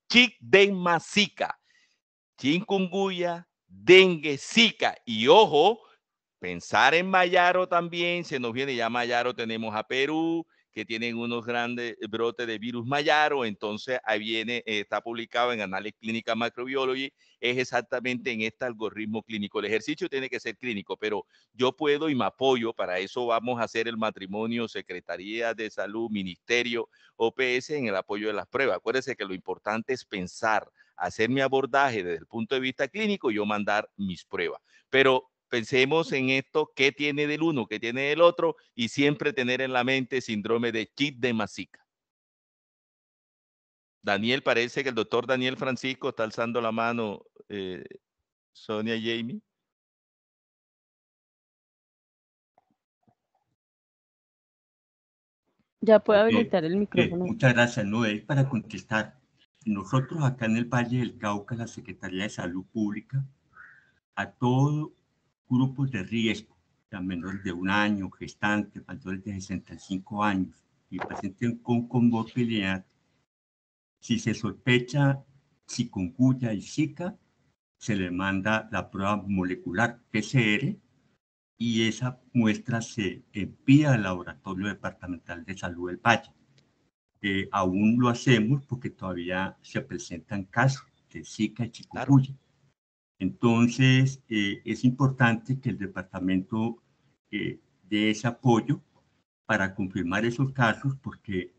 Speaker 6: Chikungunya, Zika, chikungunya, dengue, Zika y ojo, pensar en Mayaro también, se nos viene ya Mayaro, tenemos a Perú, que tienen unos grandes brotes de virus Mayaro, entonces ahí viene, está publicado en Annals Clinical Microbiology, es exactamente en este algoritmo clínico. El ejercicio tiene que ser clínico, pero yo puedo y me apoyo, para eso vamos a hacer el matrimonio, Secretaría de Salud, Ministerio, OPS, en el apoyo de las pruebas. Acuérdense que lo importante es pensar, hacer mi abordaje desde el punto de vista clínico y yo mandar mis pruebas. Pero pensemos en esto, qué tiene del uno, qué tiene del otro, y siempre tener en la mente síndrome de Chikungunya. Daniel, parece que el doctor Daniel Francisco está alzando la mano. Sonia y Jamie.
Speaker 4: Ya puede habilitar el micrófono.
Speaker 5: Muchas gracias, Noel, para contestar. Nosotros acá en el Valle del Cauca, la Secretaría de Salud Pública, a todo grupos de riesgo, a menores de 1 año, gestantes, mayores de 65 años y pacientes con comorbilidad, si se sospecha chikungunya y Zika, se le manda la prueba molecular PCR y esa muestra se envía al Laboratorio Departamental de Salud del Valle. Aún lo hacemos porque todavía se presentan casos de Zika y chikungunya. Claro. Entonces, es importante que el departamento dé ese apoyo para confirmar esos casos porque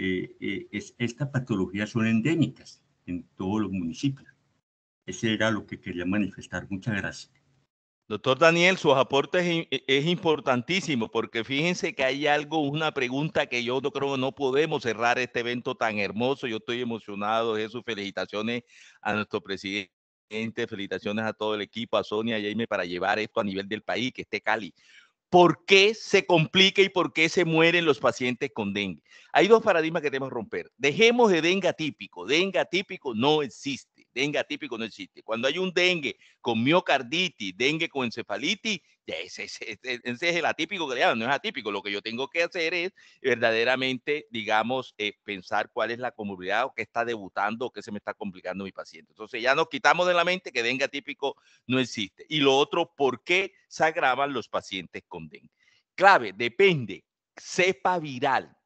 Speaker 5: estas patologías son endémicas en todos los municipios. Ese era lo que quería manifestar. Muchas gracias.
Speaker 6: Doctor Daniel, sus aportes es importantísimo porque fíjense que hay algo, una pregunta que yo no creo que no podemos cerrar este evento tan hermoso. Yo estoy emocionado, Jesús, felicitaciones a nuestro presidente, felicitaciones a todo el equipo, a Sonia y a Jaime para llevar esto a nivel del país, que esté Cali. ¿Por qué se complica y por qué se mueren los pacientes con dengue? Hay dos paradigmas que debemos romper. Dejemos de dengue atípico. Dengue atípico no existe. Dengue atípico no existe. Cuando hay un dengue con miocarditis, dengue con encefalitis, ya ese es el atípico que le llaman, no es atípico. Lo que yo tengo que hacer es verdaderamente, digamos, pensar cuál es la comorbilidad o qué está debutando o qué se me está complicando mi paciente. Entonces ya nos quitamos de la mente que dengue atípico no existe. Y lo otro, ¿por qué se agravan los pacientes con dengue? Clave, depende, cepa viral.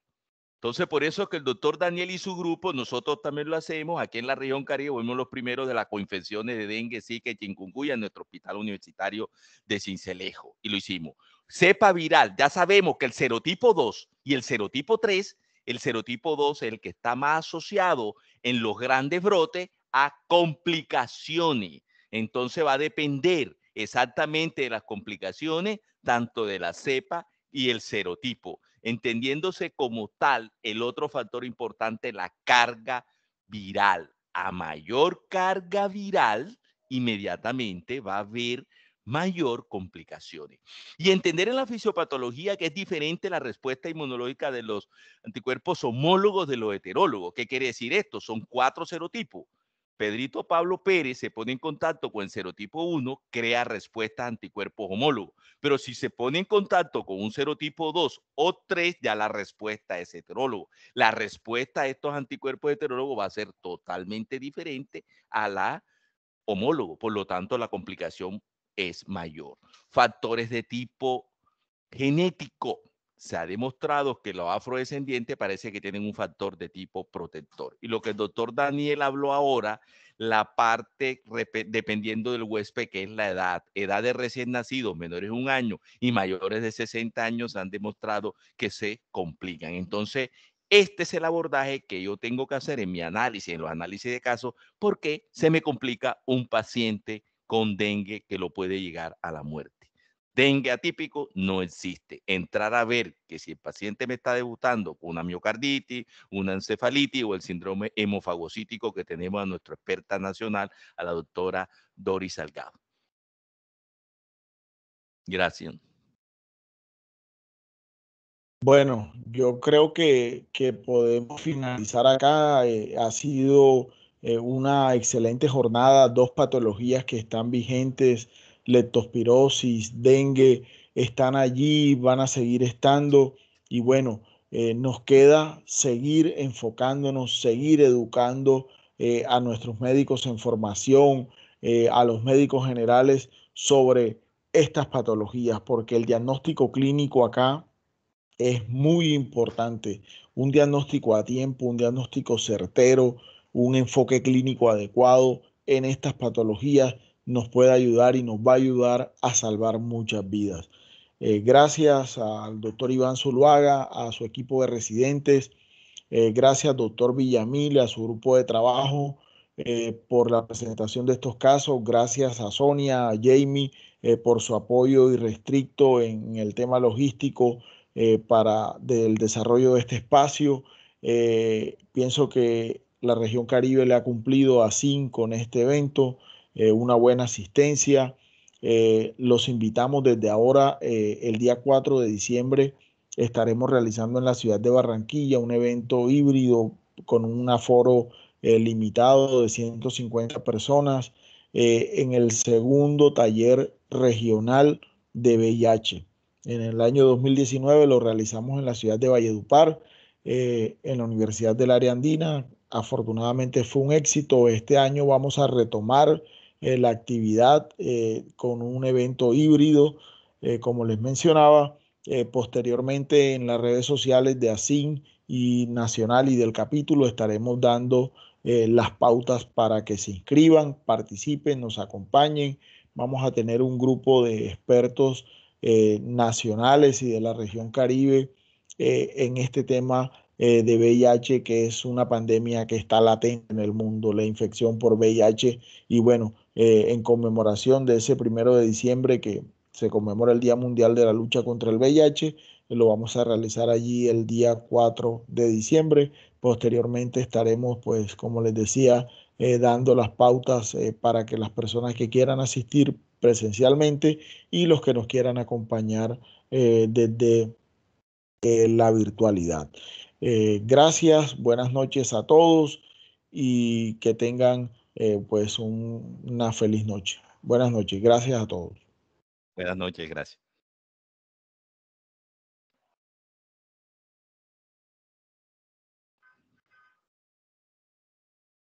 Speaker 6: Entonces, por eso es que el doctor Daniel y su grupo, nosotros también lo hacemos aquí en la región Caribe, fuimos los primeros de las coinfecciones de dengue, zika y chikungunya en nuestro hospital universitario de Sincelejo, y lo hicimos. Cepa viral, ya sabemos que el serotipo 2 y el serotipo 3, el serotipo 2 es el que está más asociado en los grandes brotes a complicaciones. Entonces va a depender exactamente de las complicaciones, tanto de la cepa y el serotipo, entendiéndose como tal el otro factor importante, la carga viral. A mayor carga viral, inmediatamente va a haber mayor complicaciones. Y entender en la fisiopatología que es diferente la respuesta inmunológica de los anticuerpos homólogos de los heterólogos. ¿Qué quiere decir esto? Son 4 serotipos. Pedrito Pablo Pérez se pone en contacto con el serotipo 1, crea respuestas anticuerpos homólogos. Pero si se pone en contacto con un serotipo 2 o 3, ya la respuesta es heterólogo. La respuesta a estos anticuerpos heterólogos va a ser totalmente diferente a la homólogo. Por lo tanto, la complicación es mayor. Factores de tipo genético. Se ha demostrado que los afrodescendientes parece que tienen un factor de tipo protector. Y lo que el doctor Daniel habló ahora, la parte dependiendo del huésped, que es la edad de recién nacidos, menores de 1 año y mayores de 60 años, han demostrado que se complican. Entonces, este es el abordaje que yo tengo que hacer en mi análisis, en los análisis de casos, porque se me complica un paciente con dengue que lo puede llegar a la muerte. Dengue atípico no existe. Entrar a ver que si el paciente me está debutando con una miocarditis, una encefalitis o el síndrome hemofagocítico que tenemos a nuestra experta nacional, a la doctora Doris Salgado. Gracias.
Speaker 3: Bueno, yo creo que podemos finalizar acá. Ha sido una excelente jornada, 2 patologías que están vigentes, leptospirosis, dengue, están allí, van a seguir estando. Y bueno, nos queda seguir enfocándonos, seguir educando a nuestros médicos en formación, a los médicos generales sobre estas patologías, porque el diagnóstico clínico acá es muy importante. Un diagnóstico a tiempo, un diagnóstico certero, un enfoque clínico adecuado en estas patologías nos puede ayudar y nos va a ayudar a salvar muchas vidas. Gracias al doctor Iván Zuluaga, a su equipo de residentes. Gracias, doctor Villamil, a su grupo de trabajo por la presentación de estos casos. Gracias a Sonia, a Jamie, por su apoyo irrestricto en el tema logístico para el desarrollo de este espacio. Pienso que la región Caribe le ha cumplido a SIN con este evento, una buena asistencia. Los invitamos desde ahora, el día 4 de diciembre, estaremos realizando en la ciudad de Barranquilla un evento híbrido con un aforo limitado de 150 personas en el segundo taller regional de VIH. En el año 2019 lo realizamos en la ciudad de Valledupar, en la Universidad del Área Andina. Afortunadamente fue un éxito. Este año vamos a retomar la actividad con un evento híbrido, como les mencionaba. Posteriormente en las redes sociales de ASIN y Nacional y del capítulo estaremos dando las pautas para que se inscriban, participen, nos acompañen. Vamos a tener un grupo de expertos nacionales y de la región Caribe en este tema de VIH, que es una pandemia que está latente en el mundo, la infección por VIH. Y bueno, en conmemoración de ese 1 de diciembre que se conmemora el Día Mundial de la Lucha contra el VIH, lo vamos a realizar allí el día 4 de diciembre. Posteriormente estaremos, pues, como les decía, dando las pautas para que las personas que quieran asistir presencialmente y los que nos quieran acompañar desde la virtualidad. Gracias, buenas noches a todos y que tengan pues una feliz noche. Buenas noches, gracias a todos.
Speaker 6: Buenas noches, gracias.